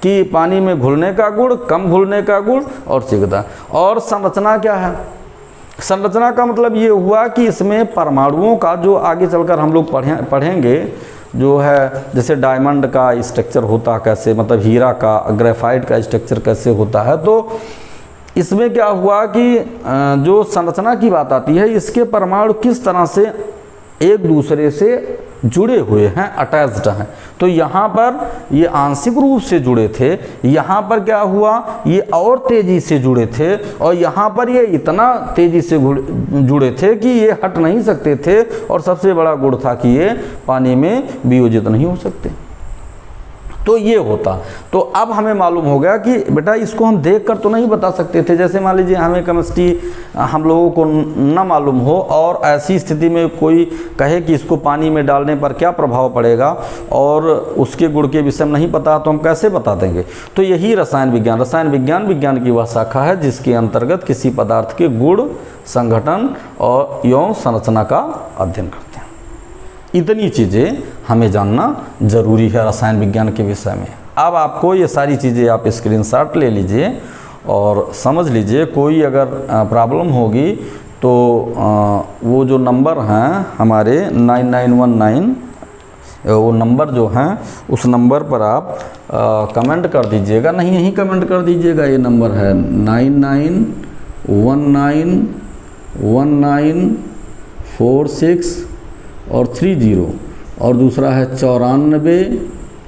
कि पानी में घुलने का गुण, कम घुलने का गुण और शीघ्रता। और संरचना क्या है, संरचना का मतलब ये हुआ कि इसमें परमाणुओं का, जो आगे चलकर हम लोग पढ़ेंगे, जो है जैसे डायमंड का स्ट्रक्चर होता कैसे, मतलब हीरा का, ग्रेफाइट का स्ट्रक्चर कैसे होता है, तो इसमें क्या हुआ कि जो संरचना की बात आती है, इसके परमाणु किस तरह से एक दूसरे से जुड़े हुए हैं, अटैच्ड हैं। तो यहाँ पर ये आंशिक रूप से जुड़े थे, यहाँ पर क्या हुआ, ये और तेज़ी से जुड़े थे, और यहाँ पर ये इतना तेज़ी से जुड़े थे कि ये हट नहीं सकते थे, और सबसे बड़ा गुण था कि ये पानी में वियोजित नहीं हो सकते। तो ये होता। तो अब हमें मालूम हो गया कि बेटा इसको हम देख कर तो नहीं बता सकते थे। जैसे मान लीजिए हमें केमिस्ट्री हम लोगों को ना मालूम हो और ऐसी स्थिति में कोई कहे कि इसको पानी में डालने पर क्या प्रभाव पड़ेगा और उसके गुण के विषय में नहीं पता, तो हम कैसे बता देंगे। तो यही रसायन विज्ञान विज्ञान की वह शाखा है जिसके अंतर्गत किसी पदार्थ के गुण, संगठन और एवं संरचना का अध्ययन करते हैं। इतनी चीज़ें हमें जानना जरूरी है रसायन विज्ञान के विषय में। अब आपको ये सारी चीज़ें आप स्क्रीनशॉट ले लीजिए और समझ लीजिए। कोई अगर प्रॉब्लम होगी तो वो जो नंबर हैं हमारे 9919, वो नंबर जो हैं उस नंबर पर आप कमेंट कर दीजिएगा। नहीं, यहीं कमेंट कर दीजिएगा। ये नंबर है 99191946 और 30, और दूसरा है 94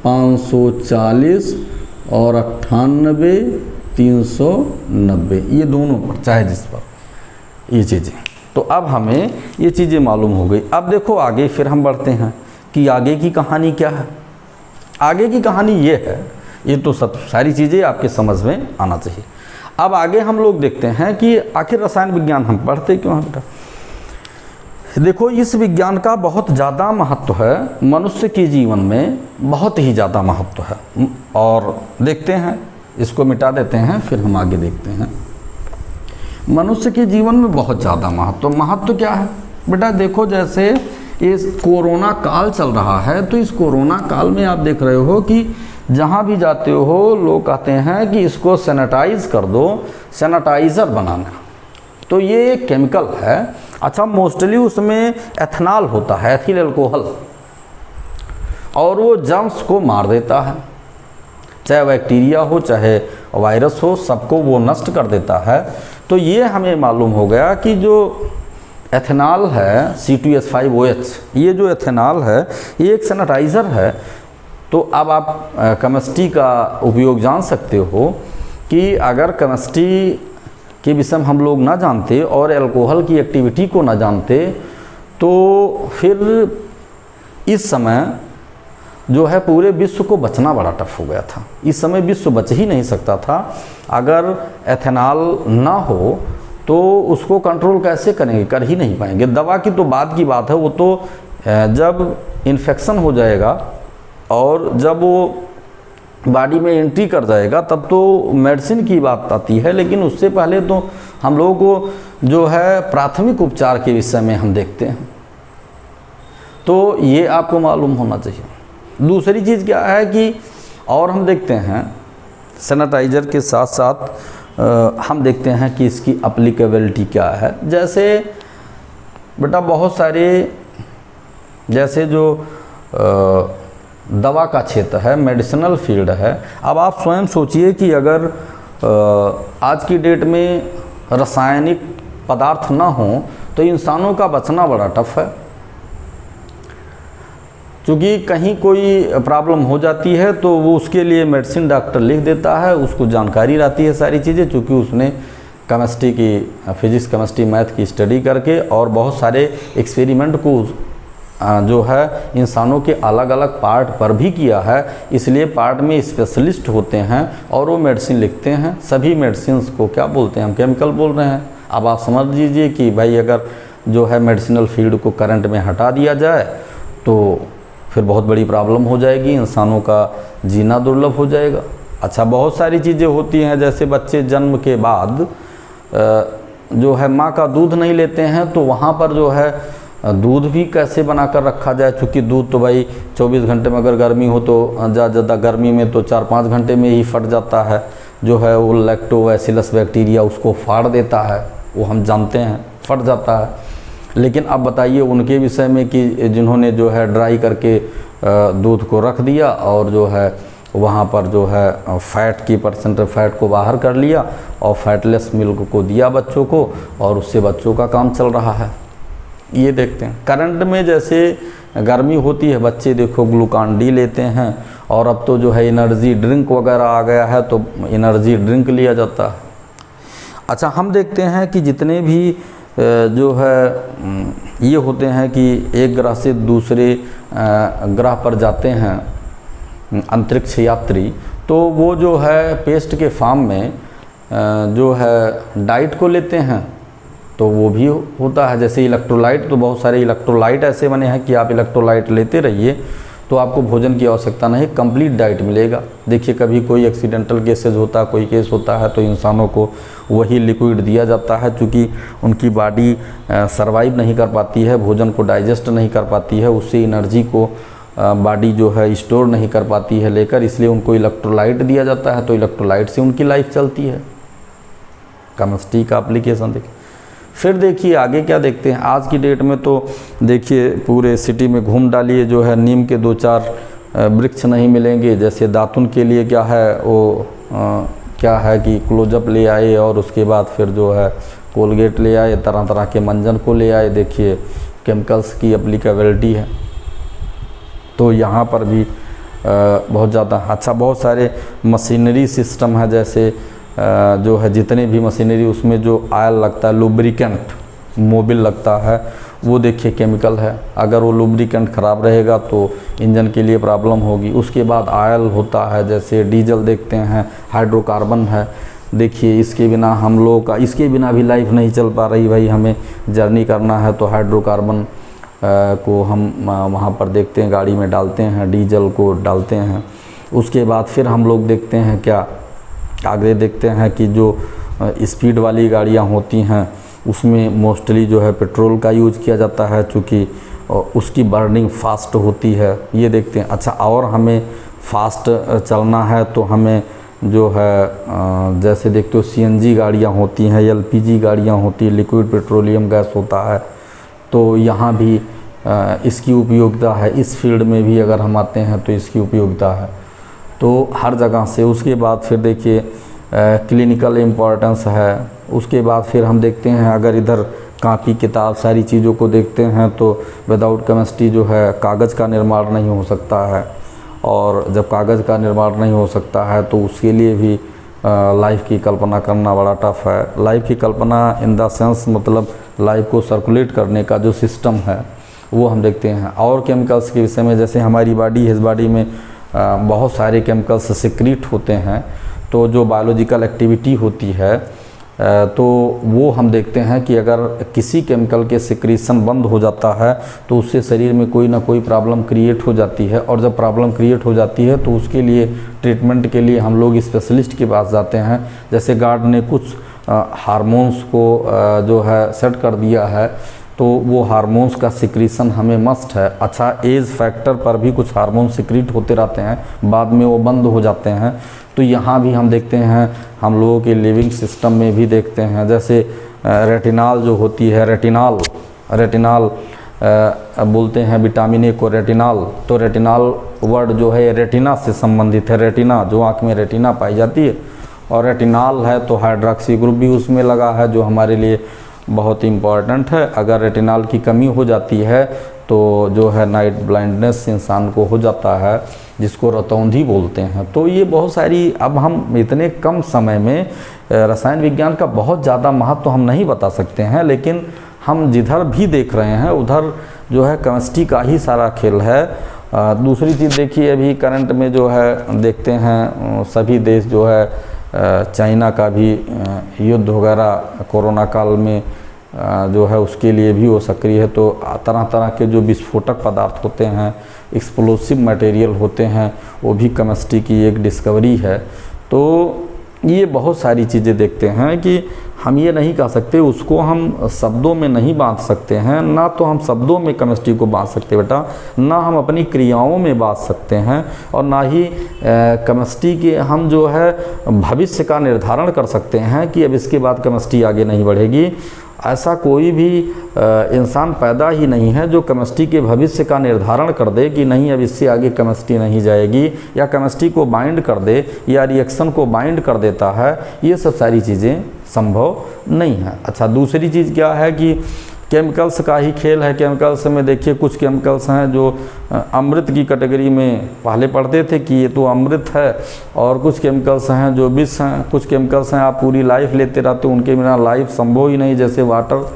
540 और 98 390। ये दोनों पर चाहे जिस पर ये चीज़ें। तो अब हमें ये चीज़ें मालूम हो गई। अब देखो आगे फिर हम बढ़ते हैं कि आगे की कहानी क्या है। आगे की कहानी ये है, ये तो सब सारी चीज़ें आपके समझ में आना चाहिए। अब आगे हम लोग देखते हैं कि आखिर रसायन विज्ञान हम पढ़ते क्यों हैं बेटा। देखो इस विज्ञान का बहुत ज़्यादा महत्व है, मनुष्य के जीवन में बहुत ही ज़्यादा महत्व है। और देखते हैं, इसको मिटा देते हैं फिर हम आगे देखते हैं। मनुष्य के जीवन में बहुत ज़्यादा महत्व क्या है बेटा। देखो जैसे इस कोरोना काल चल रहा है, तो इस कोरोना काल में आप देख रहे हो कि जहाँ भी जाते हो लोग कहते हैं कि इसको सैनिटाइज कर दो, सैनिटाइज़र बनाना। तो ये एक केमिकल है। अच्छा, मोस्टली उसमें एथेनॉल होता है, एथिल अल्कोहल, और वो जर्म्स को मार देता है, चाहे बैक्टीरिया हो चाहे वायरस हो, सबको वो नष्ट कर देता है। तो ये हमें मालूम हो गया कि जो एथेनॉल है C2H5OH, ये जो एथेनॉल है ये एक सैनिटाइज़र है। तो अब आप केमिस्ट्री का उपयोग जान सकते हो कि अगर केमिस्ट्री के विषय में हम लोग ना जानते और अल्कोहल की एक्टिविटी को ना जानते तो फिर इस समय जो है पूरे विश्व को बचना बड़ा टफ हो गया था। इस समय विश्व बच ही नहीं सकता था। अगर एथेनॉल ना हो तो उसको कंट्रोल कैसे करेंगे, कर ही नहीं पाएंगे। दवा की तो बाद की बात है, वो तो जब इन्फेक्शन हो जाएगा और जब वो बॉडी में एंट्री कर जाएगा तब तो मेडिसिन की बात आती है। लेकिन उससे पहले तो हम लोगों को जो है प्राथमिक उपचार के विषय में हम देखते हैं। तो ये आपको मालूम होना चाहिए। दूसरी चीज़ क्या है कि और हम देखते हैं सैनिटाइज़र के साथ साथ हम देखते हैं कि इसकी एप्लीकेबिलिटी क्या है। जैसे बेटा बहुत सारे जैसे जो दवा का क्षेत्र है, मेडिसिनल फील्ड है। अब आप स्वयं सोचिए कि अगर आज की डेट में रासायनिक पदार्थ ना हो तो इंसानों का बचना बड़ा टफ है। क्योंकि कहीं कोई प्रॉब्लम हो जाती है तो वो उसके लिए मेडिसिन डॉक्टर लिख देता है, उसको जानकारी रहती है सारी चीज़ें, क्योंकि उसने केमिस्ट्री की, फिजिक्स केमिस्ट्री मैथ की स्टडी करके और बहुत सारे एक्सपेरिमेंट को जो है इंसानों के अलग अलग पार्ट पर भी किया है। इसलिए पार्ट में स्पेशलिस्ट होते हैं और वो मेडिसिन लिखते हैं। सभी मेडिसिन को क्या बोलते हैं, हम केमिकल बोल रहे हैं। अब आप समझ लीजिए कि भाई अगर जो है मेडिसिनल फील्ड को करंट में हटा दिया जाए तो फिर बहुत बड़ी प्रॉब्लम हो जाएगी, इंसानों का जीना दुर्लभ हो जाएगा। अच्छा, बहुत सारी चीज़ें होती हैं, जैसे बच्चे जन्म के बाद जो है माँ का दूध नहीं लेते हैं तो वहाँ पर जो है दूध भी कैसे बना कर रखा जाए। चूँकि दूध तो भाई 24 घंटे में, अगर गर्मी हो तो ज़्यादा गर्मी में तो 4-5 घंटे में ही फट जाता है। जो है वो लैक्टोबैसिलस बैक्टीरिया उसको फाड़ देता है, वो हम जानते हैं, फट जाता है। लेकिन अब बताइए उनके विषय में कि जिन्होंने जो है ड्राई करके दूध को रख दिया और जो है वहाँ पर जो है फैट की परसेंटेज फैट को बाहर कर लिया और फैटलेस मिल्क को दिया बच्चों को, और उससे बच्चों का काम चल रहा है। ये देखते हैं करंट में जैसे गर्मी होती है, बच्चे देखो ग्लूकान डी लेते हैं, और अब तो जो है एनर्जी ड्रिंक वगैरह आ गया है तो एनर्जी ड्रिंक लिया जाता है। अच्छा, हम देखते हैं कि जितने भी जो है ये होते हैं कि एक ग्रह से दूसरे ग्रह पर जाते हैं अंतरिक्ष यात्री, तो वो जो है पेस्ट के फॉर्म में जो है डाइट को लेते हैं, तो वो भी होता है। जैसे इलेक्ट्रोलाइट, तो बहुत सारे इलेक्ट्रोलाइट ऐसे बने हैं कि आप इलेक्ट्रोलाइट लेते रहिए तो आपको भोजन की आवश्यकता नहीं, कंप्लीट डाइट मिलेगा। देखिए कभी कोई एक्सीडेंटल केसेस होता है, कोई केस होता है, तो इंसानों को वही लिक्विड दिया जाता है, चूँकि उनकी बॉडी सर्वाइव नहीं कर पाती है, भोजन को डाइजेस्ट नहीं कर पाती है, उससे एनर्जी को बॉडी जो है स्टोर नहीं कर पाती है लेकर, इसलिए उनको इलेक्ट्रोलाइट दिया जाता है, तो इलेक्ट्रोलाइट से उनकी लाइफ चलती है। केमिस्ट्री का एप्लीकेशन देखिए। फिर देखिए आगे क्या देखते हैं। आज की डेट में तो देखिए पूरे सिटी में घूम डालिए, जो है नीम के 2-4 वृक्ष नहीं मिलेंगे। जैसे दातुन के लिए क्या है वो क्या है कि क्लोजअप ले आए, और उसके बाद फिर जो है कोलगेट ले आए, तरह तरह के मंजन को ले आए। देखिए केमिकल्स की एप्लीकेबिलिटी है, तो यहाँ पर भी बहुत ज़्यादा। अच्छा, बहुत सारे मशीनरी सिस्टम है, जैसे जो है जितने भी मशीनरी उसमें जो ऑयल लगता है, लुब्रिकेंट मोबिल लगता है, वो देखिए केमिकल है। अगर वो लुब्रिकेंट ख़राब रहेगा तो इंजन के लिए प्रॉब्लम होगी। उसके बाद ऑयल होता है, जैसे डीजल देखते हैं, हाइड्रोकार्बन है। देखिए इसके बिना हम लोगों का, इसके बिना भी लाइफ नहीं चल पा रही भाई। हमें जर्नी करना है तो हाइड्रोकार्बन को हम वहाँ पर देखते हैं, गाड़ी में डालते हैं, डीजल को डालते हैं। उसके बाद फिर हम लोग देखते हैं क्या, आगे देखते हैं कि जो स्पीड वाली गाड़ियाँ होती हैं उसमें मोस्टली जो है पेट्रोल का यूज़ किया जाता है, चूँकि उसकी बर्निंग फास्ट होती है। ये देखते हैं। अच्छा, और हमें फास्ट चलना है तो हमें जो है जैसे देखते हो सीएनजी गाड़ियाँ होती हैं, एलपीजी गाड़ियाँ होती हैं, लिक्विड पेट्रोलियम गैस होता है, तो यहाँ भी इसकी उपयोगिता है। इस फील्ड में भी अगर हम आते हैं तो इसकी उपयोगिता है, तो हर जगह से। उसके बाद फिर देखिए क्लिनिकल इम्पोर्टेंस है। उसके बाद फिर हम देखते हैं, अगर इधर कापी किताब सारी चीज़ों को देखते हैं तो विदाउट केमिस्ट्री जो है कागज़ का निर्माण नहीं हो सकता है, और जब कागज़ का निर्माण नहीं हो सकता है तो उसके लिए भी लाइफ की कल्पना करना बड़ा टफ है। लाइफ की कल्पना इन द सेंस मतलब लाइफ को सर्कुलेट करने का जो सिस्टम है वो हम देखते हैं। और केमिकल्स के विषय में, जैसे हमारी बॉडी है, इस बॉडी में बहुत सारे केमिकल्स सिक्रीट होते हैं, तो जो बायोलॉजिकल एक्टिविटी होती है तो वो हम देखते हैं कि अगर किसी केमिकल के सिक्रीशन बंद हो जाता है तो उससे शरीर में कोई ना कोई प्रॉब्लम क्रिएट हो जाती है, और जब प्रॉब्लम क्रिएट हो जाती है तो उसके लिए ट्रीटमेंट के लिए हम लोग स्पेशलिस्ट के पास जाते हैं। जैसे गॉड ने कुछ हार्मोन्स को जो है सेट कर दिया है, तो वो हार्मोन्स का सिक्रीशन हमें मस्ट है। अच्छा, एज फैक्टर पर भी कुछ हार्मोन सिक्रीट होते रहते हैं, बाद में वो बंद हो जाते हैं, तो यहाँ भी हम देखते हैं। हम लोगों के लिविंग सिस्टम में भी देखते हैं, जैसे रेटिनॉल जो होती है, रेटिनॉल बोलते हैं विटामिन ए को रेटिनॉल, तो रेटिनॉल वर्ड जो है रेटिना से संबंधित है। रेटिना जो आँख में रेटिना पाई जाती है, और रेटिनॉल है तो हाइड्रॉक्सी ग्रुप भी उसमें लगा है, जो हमारे लिए बहुत इम्पॉर्टेंट है। अगर रेटिनॉल की कमी हो जाती है तो जो है नाइट ब्लाइंडनेस इंसान को हो जाता है, जिसको रतौंधी बोलते हैं। तो ये बहुत सारी, अब हम इतने कम समय में रसायन विज्ञान का बहुत ज़्यादा महत्व हम नहीं बता सकते हैं, लेकिन हम जिधर भी देख रहे हैं उधर जो है केमिस्ट्री का ही सारा खेल है। दूसरी चीज़ देखिए, अभी करंट में जो है देखते हैं सभी देश जो है, चाइना का भी युद्ध वगैरह कोरोना काल में जो है उसके लिए भी वो सक्रिय है। तो तरह तरह के जो विस्फोटक पदार्थ होते हैं, एक्सप्लोसिव मटेरियल होते हैं, वो भी केमिस्ट्री की एक डिस्कवरी है। तो ये बहुत सारी चीज़ें देखते हैं कि हम ये नहीं कह सकते, उसको हम शब्दों में नहीं बांध सकते हैं, ना तो हम शब्दों में केमिस्ट्री को बांध सकते बेटा, ना हम अपनी क्रियाओं में बांध सकते हैं, और ना ही केमिस्ट्री के हम जो है भविष्य का निर्धारण कर सकते हैं कि अब इसके बाद केमिस्ट्री आगे नहीं बढ़ेगी। ऐसा कोई भी इंसान पैदा ही नहीं है जो केमिस्ट्री के भविष्य का निर्धारण कर दे कि नहीं अब इससे आगे केमिस्ट्री नहीं जाएगी, या केमिस्ट्री को बाइंड कर दे या रिएक्शन को बाइंड कर देता है। ये सब सारी चीज़ें संभव नहीं है। अच्छा, दूसरी चीज़ क्या है कि केमिकल्स का ही खेल है। केमिकल्स में देखिए कुछ केमिकल्स हैं जो अमृत की कैटेगरी में पहले पढ़ते थे कि ये तो अमृत है, और कुछ केमिकल्स हैं जो विष हैं। कुछ केमिकल्स हैं आप पूरी लाइफ लेते रहते हो, उनके बिना लाइफ संभव ही नहीं। जैसे वाटर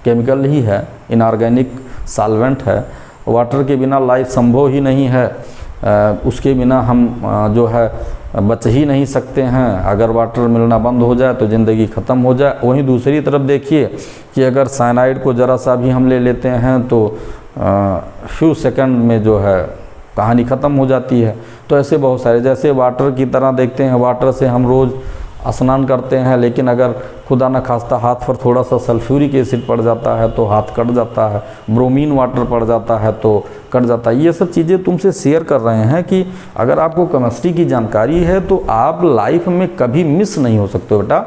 केमिकल ही है, इनऑर्गेनिक सॉल्वेंट है, वाटर के बिना लाइफ संभव ही नहीं है। उसके बिना हम जो है बच ही नहीं सकते हैं। अगर वाटर मिलना बंद हो जाए तो ज़िंदगी ख़त्म हो जाए। वहीं दूसरी तरफ देखिए कि अगर साइनाइड को ज़रा सा भी हम ले लेते हैं तो फ्यू सेकंड में जो है कहानी ख़त्म हो जाती है। तो ऐसे बहुत सारे, जैसे वाटर की तरह देखते हैं, वाटर से हम रोज़ स्नान करते हैं, लेकिन अगर खुदा न खास्ता हाथ पर थोड़ा सा सल्फ्यूरिक एसिड पड़ जाता है तो हाथ कट जाता है, ब्रोमीन वाटर पड़ जाता है तो कट जाता है। ये सब चीज़ें तुमसे शेयर कर रहे हैं कि अगर आपको केमिस्ट्री की जानकारी है तो आप लाइफ में कभी मिस नहीं हो सकते हो बेटा,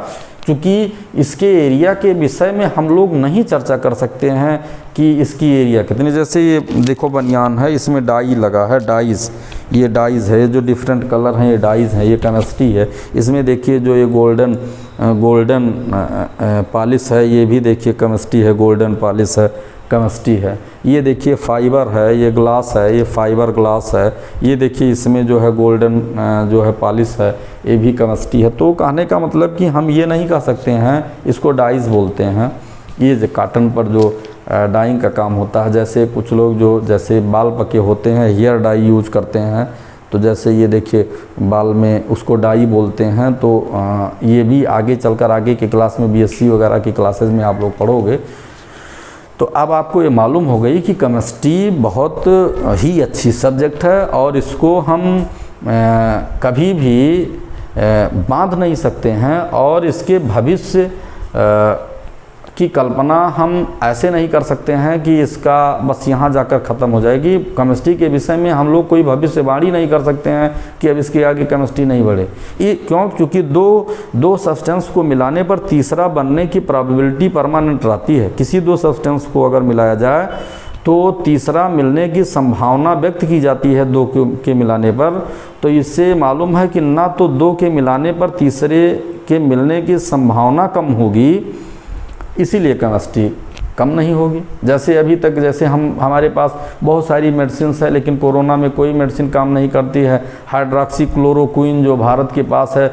क्योंकि इसके एरिया के विषय में हम लोग नहीं चर्चा कर सकते हैं कि इसकी एरिया कितनी। जैसे ये देखो बनियान है, इसमें डाई लगा है, डाइज, ये डाइज है, जो डिफरेंट कलर हैं ये डाइज हैं, ये केमिस्ट्री है। इसमें देखिए जो ये गोल्डन पॉलिश है, ये भी देखिए केमिस्ट्री है, गोल्डन पॉलिश है, केमिस्ट्री है। ये देखिए फाइबर है, ये ग्लास है, ये फाइबर ग्लास है। ये देखिए इसमें जो है गोल्डन जो है पॉलिश है, ये भी केमिस्ट्री है। तो कहने का मतलब कि हम ये नहीं कह सकते हैं, इसको डाइज बोलते हैं। ये जो काटन पर जो डाइंग का काम होता है, जैसे कुछ लोग जो जैसे बाल पके होते हैं हेयर डाई यूज करते हैं, तो जैसे ये देखिए बाल में उसको डाई बोलते हैं। तो ये भी आगे चलकर आगे की क्लास में बीएससी वगैरह की क्लासेस में आप लोग पढ़ोगे। तो अब आपको ये मालूम हो गई कि केमिस्ट्री बहुत ही अच्छी सब्जेक्ट है और इसको हम कभी भी बांध नहीं सकते हैं, और इसके भविष्य की कल्पना हम ऐसे नहीं कर सकते हैं कि इसका बस यहाँ जाकर ख़त्म हो जाएगी। केमिस्ट्री के विषय में हम लोग कोई भविष्यवाणी नहीं कर सकते हैं कि अब इसके आगे केमिस्ट्री नहीं बढ़े। ये क्यों? क्योंकि दो सब्सटेंस को मिलाने पर तीसरा बनने की प्रोबेबिलिटी परमानेंट रहती है। किसी दो सब्सटेंस को अगर मिलाया जाए तो तीसरा मिलने की संभावना व्यक्त की जाती है दो के मिलाने पर। तो इससे मालूम है कि ना तो दो के मिलाने पर तीसरे के मिलने की संभावना कम होगी, इसीलिए केमिस्ट्री कम नहीं होगी। जैसे अभी तक जैसे हमारे पास बहुत सारी मेडिसिन है, लेकिन कोरोना में कोई मेडिसिन काम नहीं करती है। हाइड्रोक्सीक्लोरोक्विन जो भारत के पास है,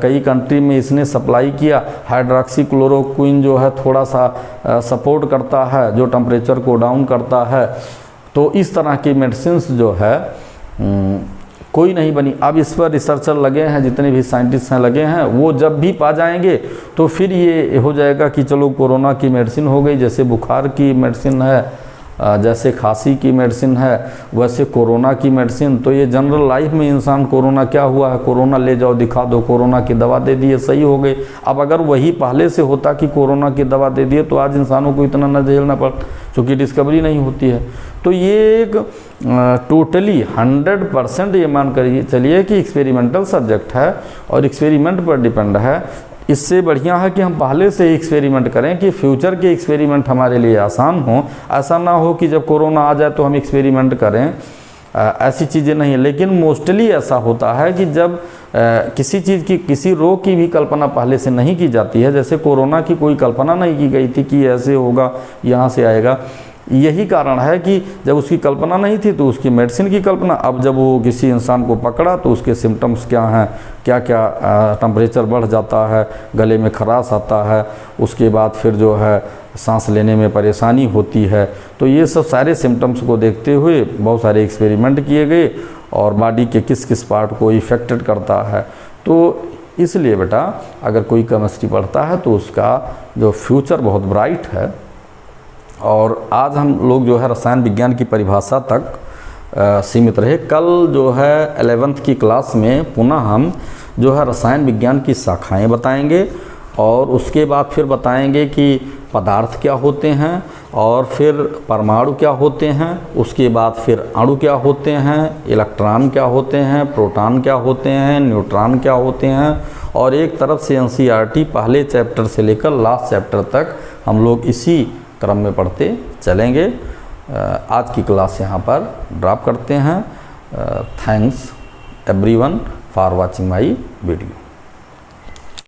कई कंट्री में इसने सप्लाई किया। हाइड्रोक्सीक्लोरोक्विन जो है थोड़ा सा सपोर्ट करता है, जो टेम्परेचर को डाउन करता है। तो इस तरह की मेडिसिन जो है कोई नहीं बनी। अब इस पर रिसर्चर लगे हैं, जितने भी साइंटिस्ट हैं लगे हैं, वो जब भी पा जाएंगे तो फिर ये हो जाएगा कि चलो कोरोना की मेडिसिन हो गई। जैसे बुखार की मेडिसिन है, जैसे खांसी की मेडिसिन है, वैसे कोरोना की मेडिसिन। तो ये जनरल लाइफ में इंसान कोरोना क्या हुआ है, कोरोना ले जाओ दिखा दो, कोरोना की दवा दे दिए, सही हो गए। अब अगर वही पहले से होता कि कोरोना की दवा दे दिए तो आज इंसानों को इतना न झेलना पड़ता, क्योंकि डिस्कवरी नहीं होती है। तो ये एक टोटली 100% ये मान कर चलिए कि एक्सपेरिमेंटल सब्जेक्ट है और एक्सपेरिमेंट पर डिपेंड है। इससे बढ़िया है कि हम पहले से ही एक्सपेरिमेंट करें कि फ्यूचर के एक्सपेरिमेंट हमारे लिए आसान हो। ऐसा ना हो कि जब कोरोना आ जाए तो हम एक्सपेरिमेंट करें, ऐसी चीज़ें नहीं है। लेकिन मोस्टली ऐसा होता है कि जब किसी चीज़ की, किसी रोग की भी कल्पना पहले से नहीं की जाती है, जैसे कोरोना की कोई कल्पना नहीं की गई थी कि ऐसे होगा, यहाँ से आएगा। यही कारण है कि जब उसकी कल्पना नहीं थी तो उसकी मेडिसिन की कल्पना। अब जब वो किसी इंसान को पकड़ा तो उसके सिम्टम्स क्या हैं, क्या क्या टेम्परेचर बढ़ जाता है, गले में खराश आता है, उसके बाद फिर जो है सांस लेने में परेशानी होती है। तो ये सब सारे सिम्टम्स को देखते हुए बहुत सारे एक्सपेरिमेंट किए गए और बॉडी के किस किस पार्ट को इफ़ेक्टेड करता है। तो इसलिए बेटा अगर कोई केमिस्ट्री पढ़ता है तो उसका जो फ्यूचर बहुत ब्राइट है। और आज हम लोग जो है रसायन विज्ञान की परिभाषा तक सीमित रहे। कल जो है 11th की क्लास में पुनः हम जो है रसायन विज्ञान की शाखाएं बताएंगे, और उसके बाद फिर बताएंगे कि पदार्थ क्या होते हैं, और फिर परमाणु क्या होते हैं, उसके बाद फिर अणु क्या होते हैं, इलेक्ट्रॉन क्या होते हैं, प्रोटॉन क्या होते हैं, न्यूट्रॉन क्या होते हैं। और एक तरफ से एनसीईआरटी पहले चैप्टर से लेकर लास्ट चैप्टर तक हम लोग इसी क्रम में पढ़ते चलेंगे। आज की क्लास यहाँ पर ड्रॉप करते हैं। Thanks everyone for watching my video.